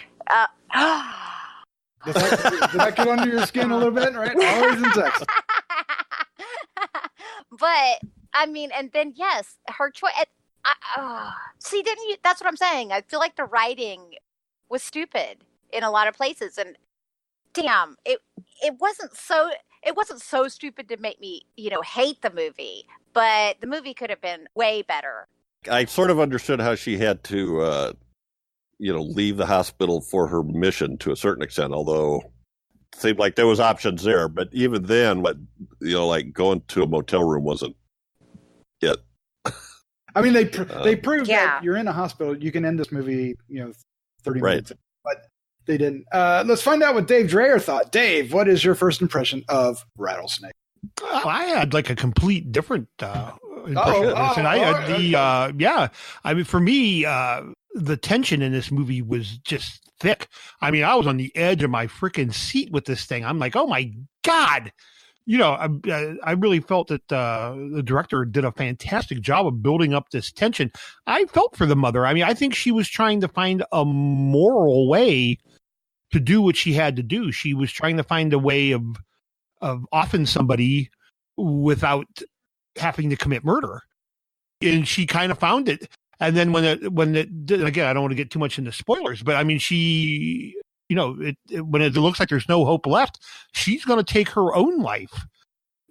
Does that get under your skin a little bit, right? Always in Texas. But I mean, and then yes, her choice. See, didn't you? That's what I'm saying. I feel like the writing was stupid in a lot of places, and damn, it wasn't so stupid to make me hate the movie, but the movie could have been way better. I sort of understood how she had to, leave the hospital for her mission to a certain extent, although it seemed like there was options there. But even then, like going to a motel room wasn't it. I mean, they proved that you're in a hospital. You can end this movie, 30 minutes. But they didn't. Let's find out what Dave Dreher thought. Dave, what is your first impression of Rattlesnake? I had like a complete different impression of this. And I mean, for me, the tension in this movie was just thick. I mean, I was on the edge of my freaking seat with this thing. I'm like, oh my God. I really felt that the director did a fantastic job of building up this tension. I felt for the mother. I mean, I think she was trying to find a moral way to do what she had to do. She was trying to find a way of offing somebody without having to commit murder. And she kind of found it. And then when it did, again, I don't want to get too much into spoilers, but I mean, she, when it looks like there's no hope left, she's going to take her own life.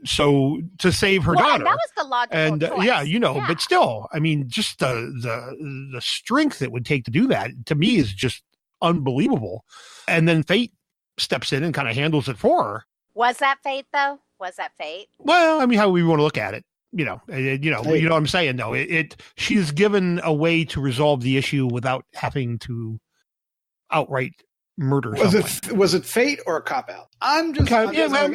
So to save her daughter. And that was the logical choice. But still, I mean, just the strength it would take to do that to me is just unbelievable. And then fate steps in and kind of handles it for her. Was that fate though? Was that fate? Well, I mean, how we want to look at it. You know what I'm saying, though. She's given a way to resolve the issue without having to outright murder someone. Was it fate or a cop out? Depends on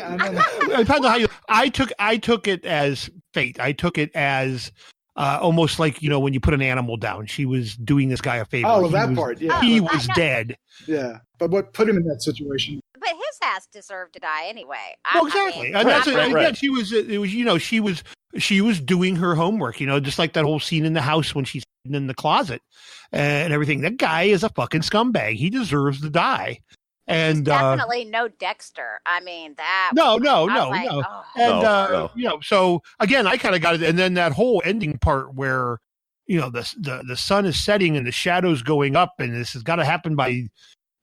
how you. I took it as fate. I took it as almost like when you put an animal down. She was doing this guy a favor. Oh, part. Yeah, he was dead. Yeah, but what put him in that situation? But his ass deserved to die anyway. Well, exactly. And that's right. She was. It was. She was doing her homework. Just like that whole scene in the house when she's in the closet and everything. That guy is a fucking scumbag. He deserves to die. And definitely no Dexter. I mean that. No. Oh. And so again, I kind of got it. And then that whole ending part where the sun is setting and the shadows going up, and this has got to happen by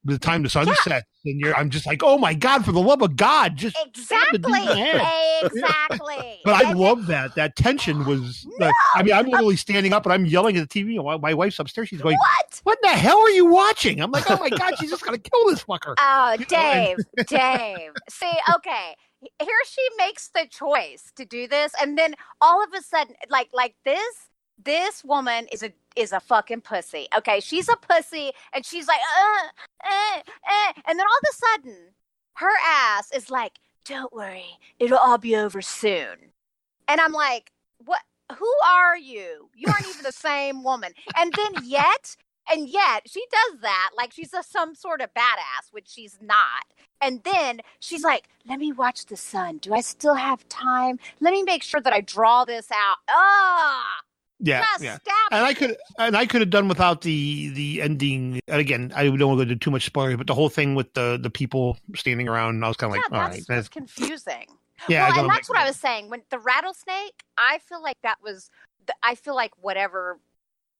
the time the sun sets, and I'm just like, oh my God, for the love of God, just exactly. But I love that tension was. No! I'm literally standing up and I'm yelling at the TV. My wife's upstairs. She's going, What the hell are you watching? I'm like, oh my God, she's just gonna kill this fucker. Oh, Dave. See, okay. Here she makes the choice to do this, and then all of a sudden, like this woman is a fucking pussy. Okay, she's a pussy, and she's like, and then all of a sudden, her ass is like, don't worry, it'll all be over soon. And I'm like, what? Who are you? You aren't even the same woman. And yet, she does that like she's some sort of badass, which she's not. And then she's like, let me watch the sun. Do I still have time? Let me make sure that I draw this out. Yeah. And I could have done without the ending. And again, I don't want to do too much spoiler, but the whole thing with the people standing around, and I was kind of like, all right, that's confusing. Yeah, well, and that's what I was saying. When the rattlesnake, I feel like that was, I feel like whatever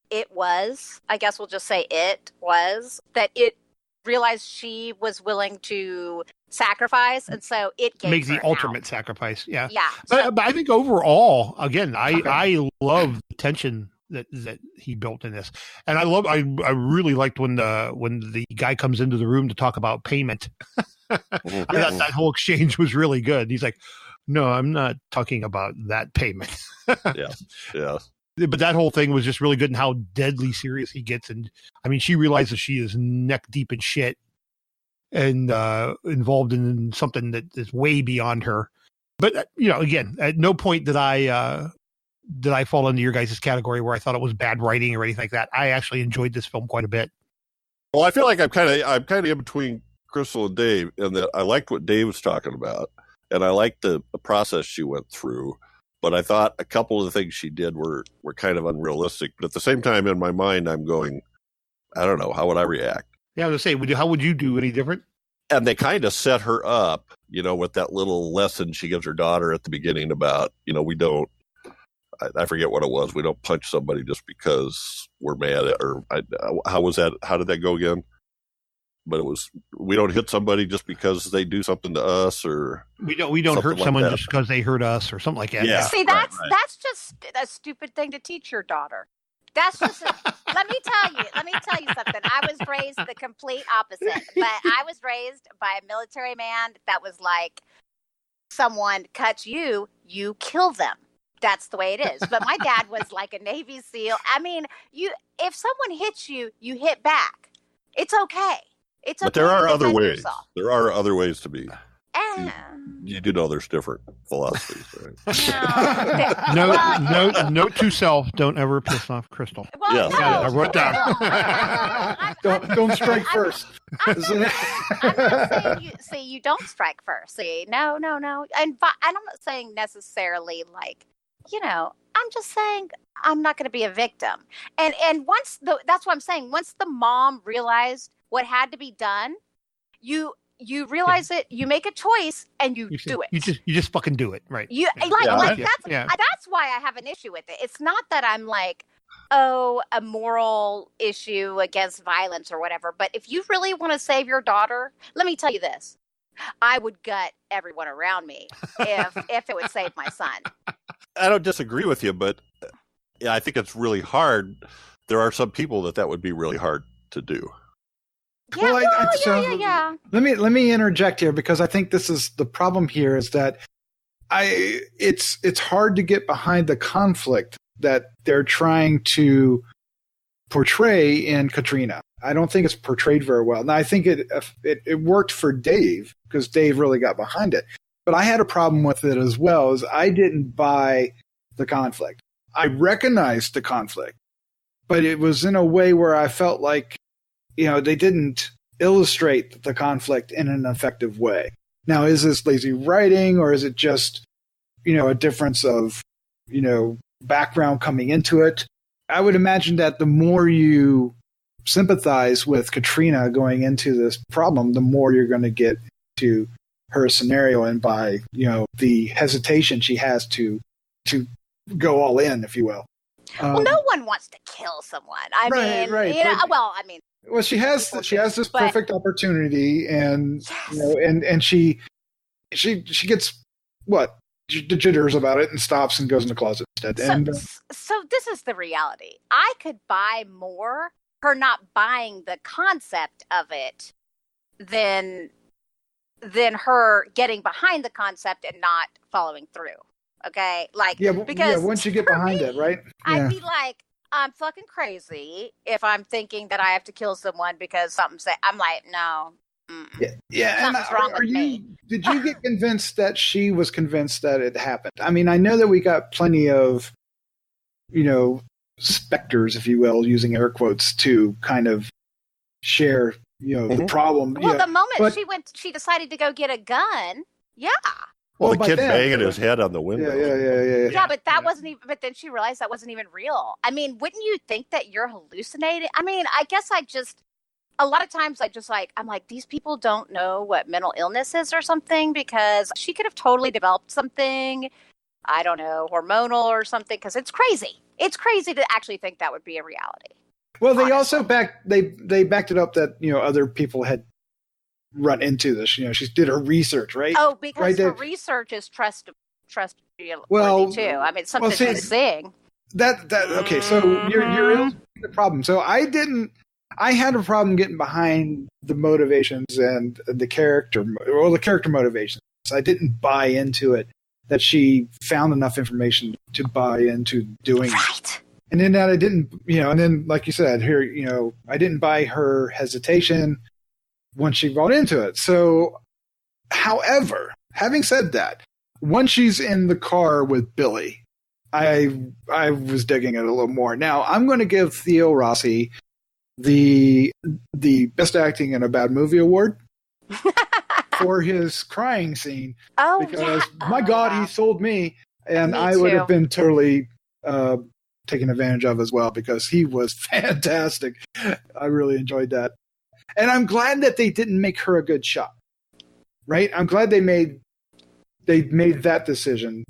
it was, I guess we'll just say it was, that it realized she was willing to sacrifice, and so it gave makes her the ultimate sacrifice. Yeah. Yeah. But I think overall, again, I love the tension that he built in this, and I really liked when the guy comes into the room to talk about payment. that whole exchange was really good. He's like, "No, I'm not talking about that payment." Yeah. But that whole thing was just really good, and how deadly serious he gets. And I mean, she realizes she is neck deep in shit and involved in something that is way beyond her. But again, at no point did I fall into your guys' category where I thought it was bad writing or anything like that. I actually enjoyed this film quite a bit. Well, I feel like I'm kind of in between Crystal and Dave, in that I liked what Dave was talking about, and I liked the process she went through. But I thought a couple of the things she did were kind of unrealistic. But at the same time, in my mind, I'm going, I don't know, how would I react? Yeah, I was going to say, how would you do any different? And they kind of set her up, with that little lesson she gives her daughter at the beginning about, we don't, I forget what it was. We don't punch somebody just because we're mad at, how was that? How did that go again? But it was, we don't hit somebody just because they do something to us, or we don't hurt someone just because they hurt us, or something like that. Yeah. See, that's just a stupid thing to teach your daughter. That's just let me tell you something. I was raised the complete opposite, but I was raised by a military man that was like, someone cuts you, you kill them. That's the way it is. But my dad was like a Navy SEAL. I mean, if someone hits you, you hit back. It's okay. It's okay. But there are other ways. Yourself. There are other ways to be. You do know there's different philosophies, right? Note to self: don't ever piss off Crystal. Well, yes. No. I wrote down. Don't strike first. I'm not saying you don't strike first. See, no, and I'm not saying necessarily like, I'm just saying I'm not going to be a victim. And that's what I'm saying. Once the mom realized what had to be done, you realize it, you make a choice, and you do it. You just fucking do it, right? That's why I have an issue with it. It's not that I'm like, a moral issue against violence or whatever. But if you really want to save your daughter, let me tell you this: I would gut everyone around me if it would save my son. I don't disagree with you, but I think it's really hard. There are some people that would be really hard to do. Yeah, yeah. Let me interject here, because I think this is the problem here, is that it's hard to get behind the conflict that they're trying to portray in Katrina. I don't think it's portrayed very well. Now, I think it worked for Dave, because Dave really got behind it. But I had a problem with it as well, as I didn't buy the conflict. I recognized the conflict, but it was in a way where I felt like, they didn't illustrate the conflict in an effective way. Now, is this lazy writing, or is it just, a difference of, background coming into it? I would imagine that the more you sympathize with Katrina going into this problem, the more you're going to get to her scenario, and by, the hesitation she has to go all in, if you will. Well, no one wants to kill someone. Well, she has this perfect opportunity, and yes. and she gets the jitters about it and stops and goes in the closet instead. So this is the reality. I could buy more her not buying the concept of it than her getting behind the concept and not following through. Okay, because once you get behind it, right? I'd be like, I'm fucking crazy if I'm thinking that I have to kill someone because something said. I'm like, no. Something's wrong with me. Did you get convinced that she was convinced that it happened? I mean, I know that we got plenty of, specters, if you will, using air quotes, to kind of share, the problem. Well, the moment she decided to go get a gun. Yeah. Well, the kid banging his head on the window. Yeah. Yeah, but that wasn't even. But then she realized that wasn't even real. I mean, wouldn't you think that you're hallucinating? I mean, I guess a lot of times I'm like, these people don't know what mental illness is or something, because she could have totally developed something, I don't know, hormonal or something, because it's crazy. It's crazy to actually think that would be a reality. Well, they also backed it up that, other people had run into this. She did her research, right? Oh, because right her research is trustworthy well, too. I mean, it's something she's saying. Okay, so you're in the problem. So I had a problem getting behind the motivations and the character motivations. I didn't buy into it, that she found enough information to buy into doing right. And then that I didn't, and then like you said here, I didn't buy her hesitation once she bought into it. So, however, having said that, once she's in the car with Billy, I was digging it a little more. Now, I'm going to give Theo Rossi the Best Acting in a Bad Movie award for his crying scene. Oh, because yeah. My God, he sold me, and Me I too. would have been totally taken advantage of as well, because he was fantastic. I really enjoyed that, and I'm glad that they didn't make her a good shot. Right? I'm glad they made that decision.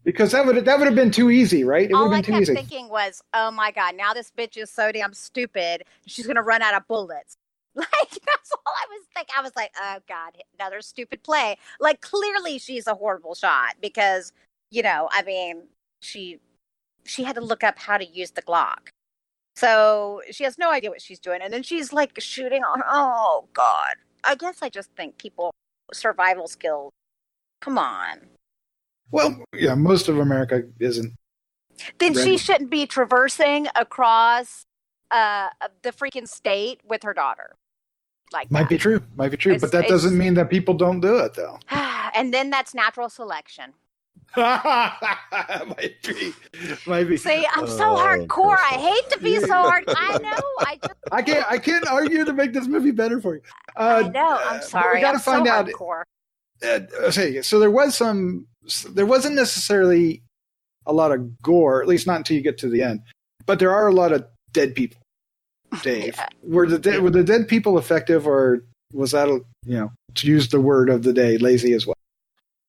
Because that would have been too easy, right? It would All I have been too kept easy. thinking was, oh my God, now this bitch is so damn stupid. She's going to run out of bullets. Like, that's all I was thinking. I was like, oh God, another stupid play. Like, clearly she's a horrible shot because, I mean, she had to look up how to use the Glock. So she has no idea what she's doing. And then she's like shooting on, oh God. I guess I just think survival skills, come on. Well, yeah, most of America isn't. Then ready. she shouldn't be traversing across the freaking state with her daughter. Like Might be true, but that doesn't mean that people don't do it, though. And then that's natural selection. Might be. See, I'm so hardcore. I hate to be so hard. I know. I can't argue to make this movie better for you. I know. I'm sorry. We got to find out. Hardcore. So there wasn't necessarily a lot of gore, at least not until you get to the end. But there are a lot of dead people. Dave, Yeah. were the dead people effective, or was that to use the word of the day, lazy as well?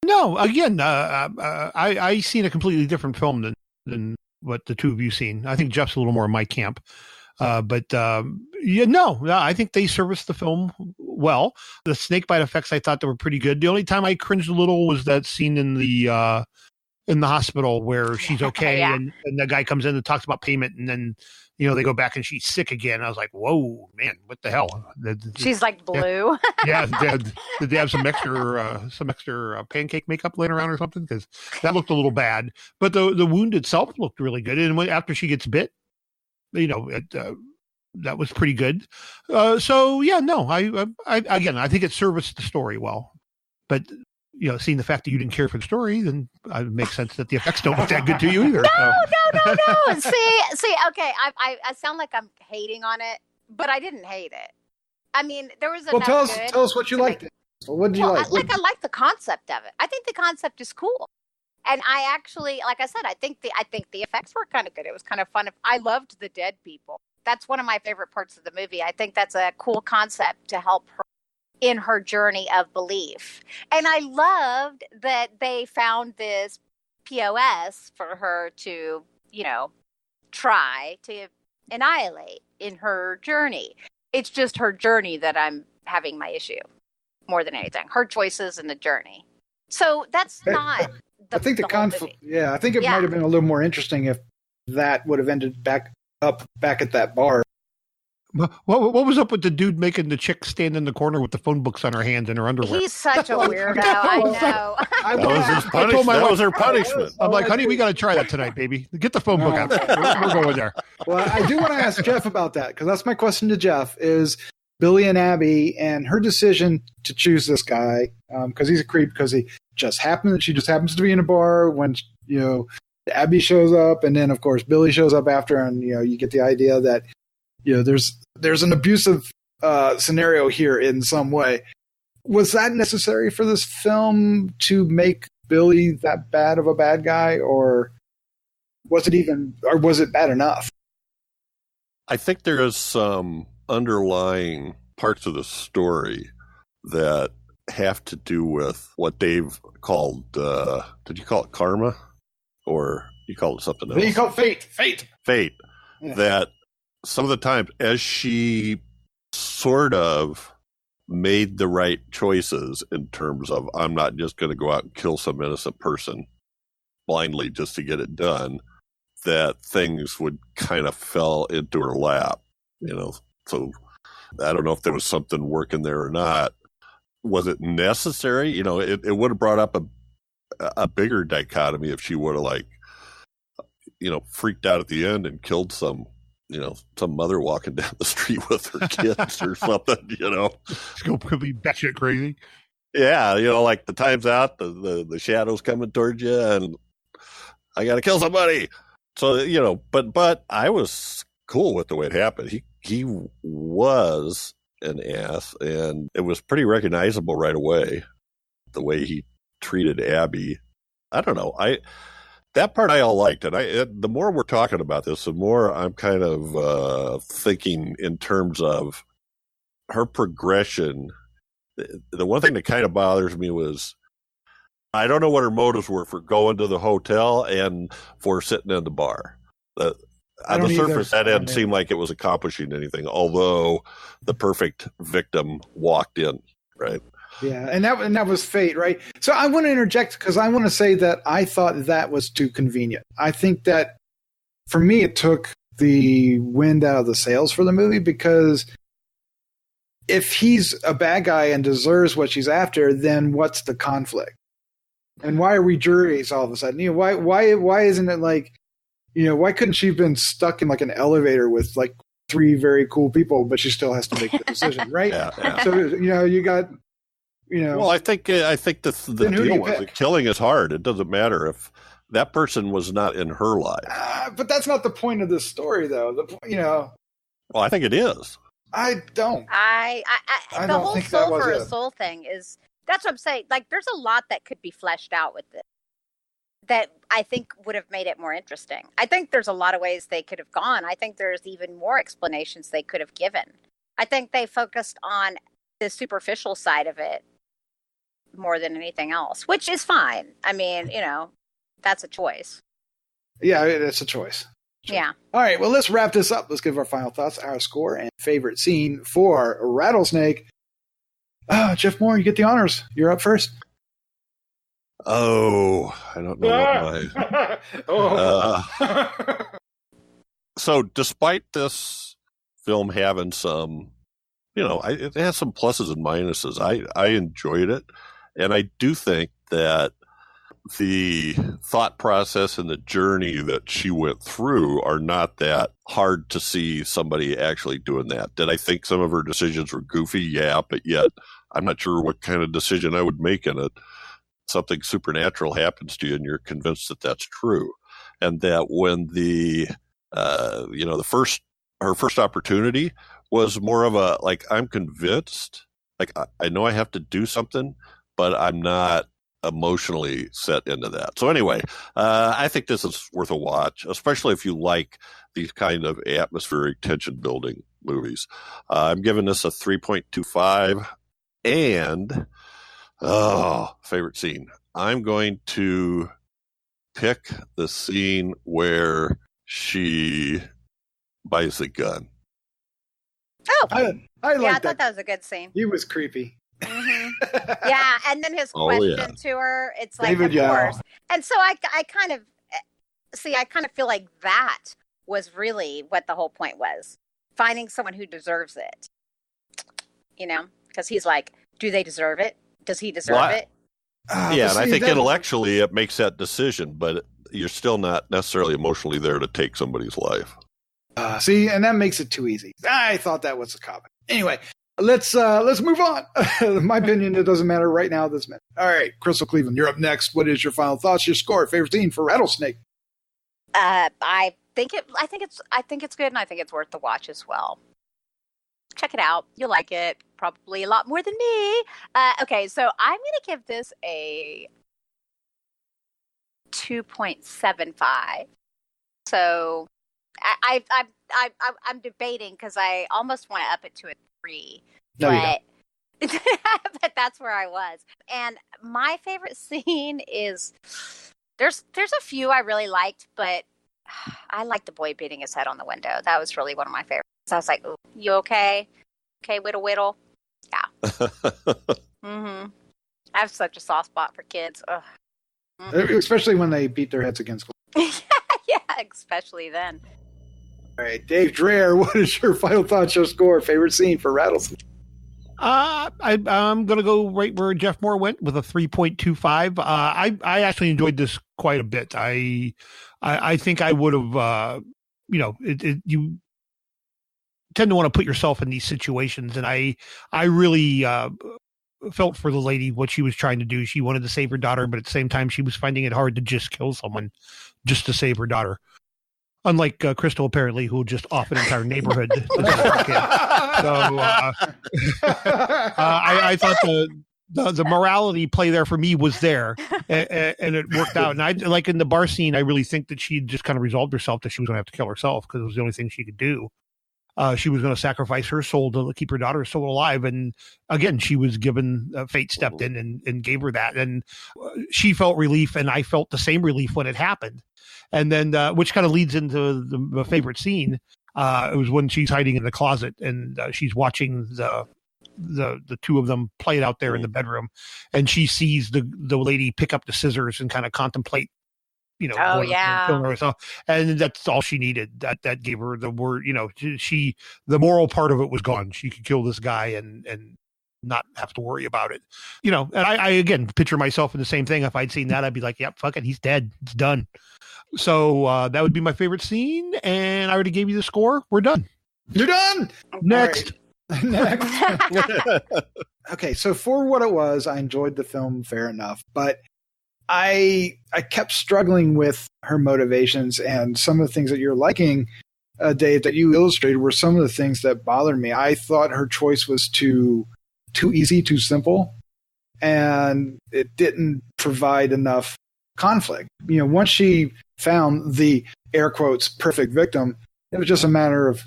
No, again, I seen a completely different film than what the two of you seen. I think Jeff's a little more in my camp. I think they serviced the film well. The snakebite effects, I thought they were pretty good. The only time I cringed a little was that scene in the hospital where she's okay Yeah. and the guy comes in and talks about payment, and then they go back and she's sick again. I was like, whoa, man, what the hell? She's like blue. Yeah, did they have some extra pancake makeup laying around or something? Because that looked a little bad. But the wound itself looked really good, and after she gets bit, that was pretty good. I think it serviced the story well. But seeing the fact that you didn't care for the story, then it makes sense that the effects don't look that good to you either. No. See. Okay, I sound like I'm hating on it, but I didn't hate it. I mean, there was enough. Well, tell us what you liked. What did you like? I like the concept of it. I think the concept is cool, and I actually, like I said, I think the effects were kind of good. It was kind of fun. I loved the dead people. That's one of my favorite parts of the movie. I think that's a cool concept to help her in her journey of belief. And I loved that they found this POS for her to, try to annihilate in her journey. It's just her journey that I'm having my issue more than anything. Her choices and the journey. So that's not I think the conflict. Yeah, I think it might have been a little more interesting if that would have ended back at that bar. What was up with the dude making the chick stand in the corner with the phone books on her hands and her underwear? He's such a weirdo. I know. That was her punishment. I'm like, honey, we got to try that tonight, baby. Get the phone book out. We're going there. Well, I do want to ask Jeff about that, because that's my question to Jeff, is Billy and Abby and her decision to choose this guy, because he's a creep, because she just happens to be in a bar when, Abby shows up, and then, of course, Billy shows up after, and, you get the idea that, there's an abusive scenario here in some way. Was that necessary for this film to make Billy that bad of a bad guy, or was it bad enough? I think there is some underlying parts of the story that have to do with what Dave called, did you call it karma? Or you called it something else? You call it fate. Fate. Yeah. That some of the times, as she sort of made the right choices in terms of, I'm not just going to go out and kill some innocent person blindly just to get it done, that things would kind of fell into her lap, So I don't know if there was something working there or not. Was it necessary? It would have brought up a bigger dichotomy if she would have freaked out at the end and killed some mother walking down the street with her kids or something, It's going to be batshit crazy. Yeah, like the time's out, the shadow's coming towards you, and I got to kill somebody. So, but I was cool with the way it happened. He was an ass, and it was pretty recognizable right away, the way he treated Abby. I don't know. That part I all liked, and the more we're talking about this, the more I'm kind of thinking in terms of her progression. The one thing that kind of bothers me was, I don't know what her motives were for going to the hotel and for sitting in the bar. On the surface, that didn't seem like it was accomplishing anything, although the perfect victim walked in, right? Yeah, and that was fate, right? So I want to interject because I want to say that I thought that was too convenient. I think that for me, it took the wind out of the sails for the movie, because if he's a bad guy and deserves what she's after, then what's the conflict? And why are we juries all of a sudden? Why isn't it like, why couldn't she have been stuck in like an elevator with like three very cool people, but she still has to make the decision, right? Yeah. So you got. Well, I think the deal was that killing is hard. It doesn't matter if that person was not in her life. But that's not the point of this story, though. Well, I think it is. I don't. The don't whole think soul that was for it. a soul thing is, that's what I'm saying. Like, there's a lot that could be fleshed out with this that I think would have made it more interesting. I think there's a lot of ways they could have gone. I think there's even more explanations they could have given. I think they focused on the superficial side of it more than anything else, which is fine. I mean, that's a choice. Yeah, it's a choice. Yeah. All right, well, let's wrap this up. Let's give our final thoughts, our score, and favorite scene for Rattlesnake. Jeff Mohr, you get the honors. You're up first. Oh, I don't know what my... So despite this film having some, it has some pluses and minuses, I enjoyed it. And I do think that the thought process and the journey that she went through are not that hard to see somebody actually doing that. Did I think some of her decisions were goofy? Yeah, but yet I'm not sure what kind of decision I would make in it. Something supernatural happens to you and you're convinced that that's true. And that when her first opportunity was more of a, like, I'm convinced, like, I know I have to do something, but I'm not emotionally set into that. So anyway, I think this is worth a watch, especially if you like these kind of atmospheric tension building movies. I'm giving this a 3.25, and favorite scene. I'm going to pick the scene where she buys the gun. Oh, I like yeah, I thought that was a good scene. He was creepy. Mm-hmm. Yeah, and then his question to her, it's like, David, of course. And so I kind of feel like that was really what the whole point was. Finding someone who deserves it. Because he's like, do they deserve it? Does he deserve it? Yeah, and I think intellectually it makes that decision, but you're still not necessarily emotionally there to take somebody's life. And that makes it too easy. I thought that was a cop. Anyway, let's move on. In my opinion, it doesn't matter right now this minute. All right, Crystal Cleveland, you're up next. What is your final thoughts? Your score, favorite scene for Rattlesnake? I think it's good, and I think it's worth the watch as well. Check it out. You'll like it probably a lot more than me. Okay, so I'm going to give this a 2.75. So I'm debating because I almost want to up it to a 3, No, you don't. but that's where I was. And my favorite scene is there's a few I really liked, but I like the boy beating his head on the window. That was really one of my favorites. I was like, "Ooh, you okay? Okay, whittle." Yeah. Mm-hmm. I have such a soft spot for kids. Ugh. Mm-hmm. Especially when they beat their heads against. Yeah, especially then. All right, Dave Dreher, what is your final thoughts, your score, favorite scene for Rattlesnake? I'm going to go right where Jeff Mohr went with a 3.25. I actually enjoyed this quite a bit. I think I would have, you tend to want to put yourself in these situations. And I really, felt for the lady, what she was trying to do. She wanted to save her daughter, but at the same time, she was finding it hard to just kill someone just to save her daughter. Unlike Crystal, apparently, who just off an entire neighborhood. So I thought the morality play there for me was there, and it worked out. And I like in the bar scene, I really think that she just kind of resolved herself that she was going to have to kill herself because it was the only thing she could do. She was going to sacrifice her soul to keep her daughter's soul alive. And again, she was given, fate stepped in and gave her that. And she felt relief, and I felt the same relief when it happened. And then, which kind of leads into the favorite scene. It was when she's hiding in the closet and she's watching the two of them play it out there in the bedroom. And she sees the lady pick up the scissors and kind of contemplate, killing herself. And that's all she needed. That gave her the word, the moral part of it was gone. She could kill this guy and not have to worry about it. And I again picture myself in the same thing. If I'd seen that, I'd be like, yep, fuck it, he's dead. It's done. So that would be my favorite scene, and I already gave you the score. We're done. You're done. Next. Right. Next. Okay, so for what it was, I enjoyed the film fair enough, but I kept struggling with her motivations, and some of the things that you're liking, Dave, that you illustrated were some of the things that bothered me. I thought her choice was too easy, too simple, and it didn't provide enough conflict. Once she found the air quotes perfect victim, it was just a matter of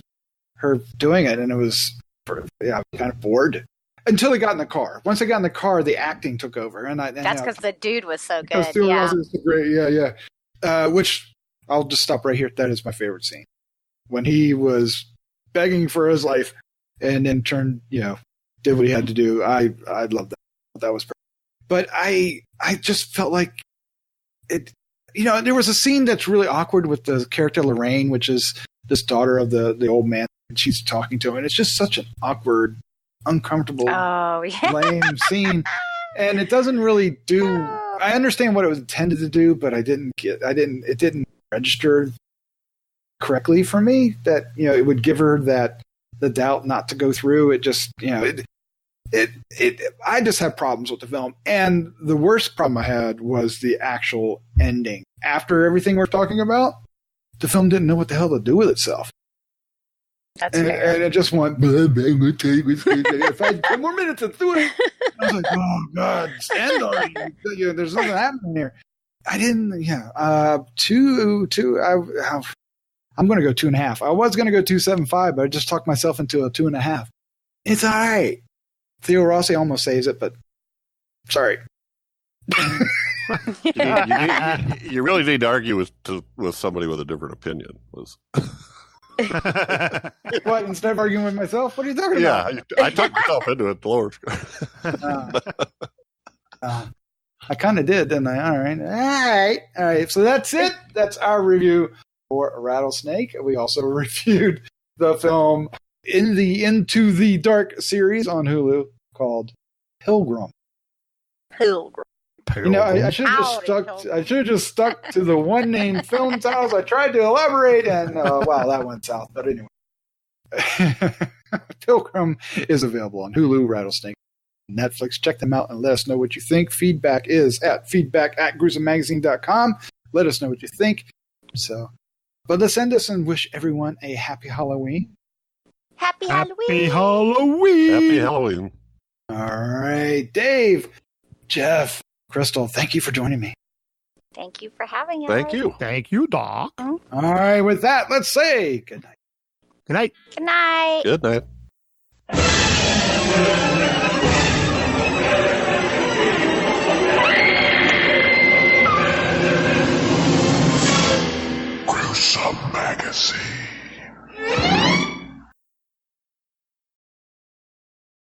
her doing it, and it was kind of bored until they got in the car. Once they got in the car, the acting took over, and that's because the dude was so good. Was so great, yeah. Which I'll just stop right here. That is my favorite scene when he was begging for his life, and then turned, did what he had to do. I loved that. That was perfect. But I just felt like it. There was a scene that's really awkward with the character Lorraine, which is this daughter of the old man. And she's talking to him, and it's just such an awkward, uncomfortable, lame scene. And it doesn't really do. I understand what it was intended to do, but it didn't register correctly for me. That it would give her the doubt not to go through. It just I just have problems with the film. And the worst problem I had was the actual ending. After everything we're talking about, the film didn't know what the hell to do with itself. That's fair. And it just went, if I had 10 more minutes to do it, I was like, oh, God, stand already. There's nothing happening here. I didn't, I'm going to go 2.5. I was going to go 2.75, but I just talked myself into a 2.5. It's all right. Theo Rossi almost saves it, but sorry. You really need to argue with somebody with a different opinion. What, instead of arguing with myself? What are you talking about? Yeah, I talked myself into it. The lower score. I kind of did, didn't I? All right. So that's it. That's our review for Rattlesnake. We also reviewed the film Into the Dark series on Hulu called Pilgrim. I should have just stuck to the one name film titles. I tried to elaborate, and wow, that went south. But anyway, Pilgrim is available on Hulu, Rattlesnake, Netflix. Check them out and let us know what you think. Feedback is at feedback@gruesomemagazine.com. Let us know what you think. But let's end this and wish everyone a happy Halloween. Happy Halloween. Happy Halloween. All right, Dave, Jeff, Crystal, thank you for joining me. Thank you for having us. Thank you. Thank you, Doc. All right, with that, let's say good night. Good night. Good night. Good night.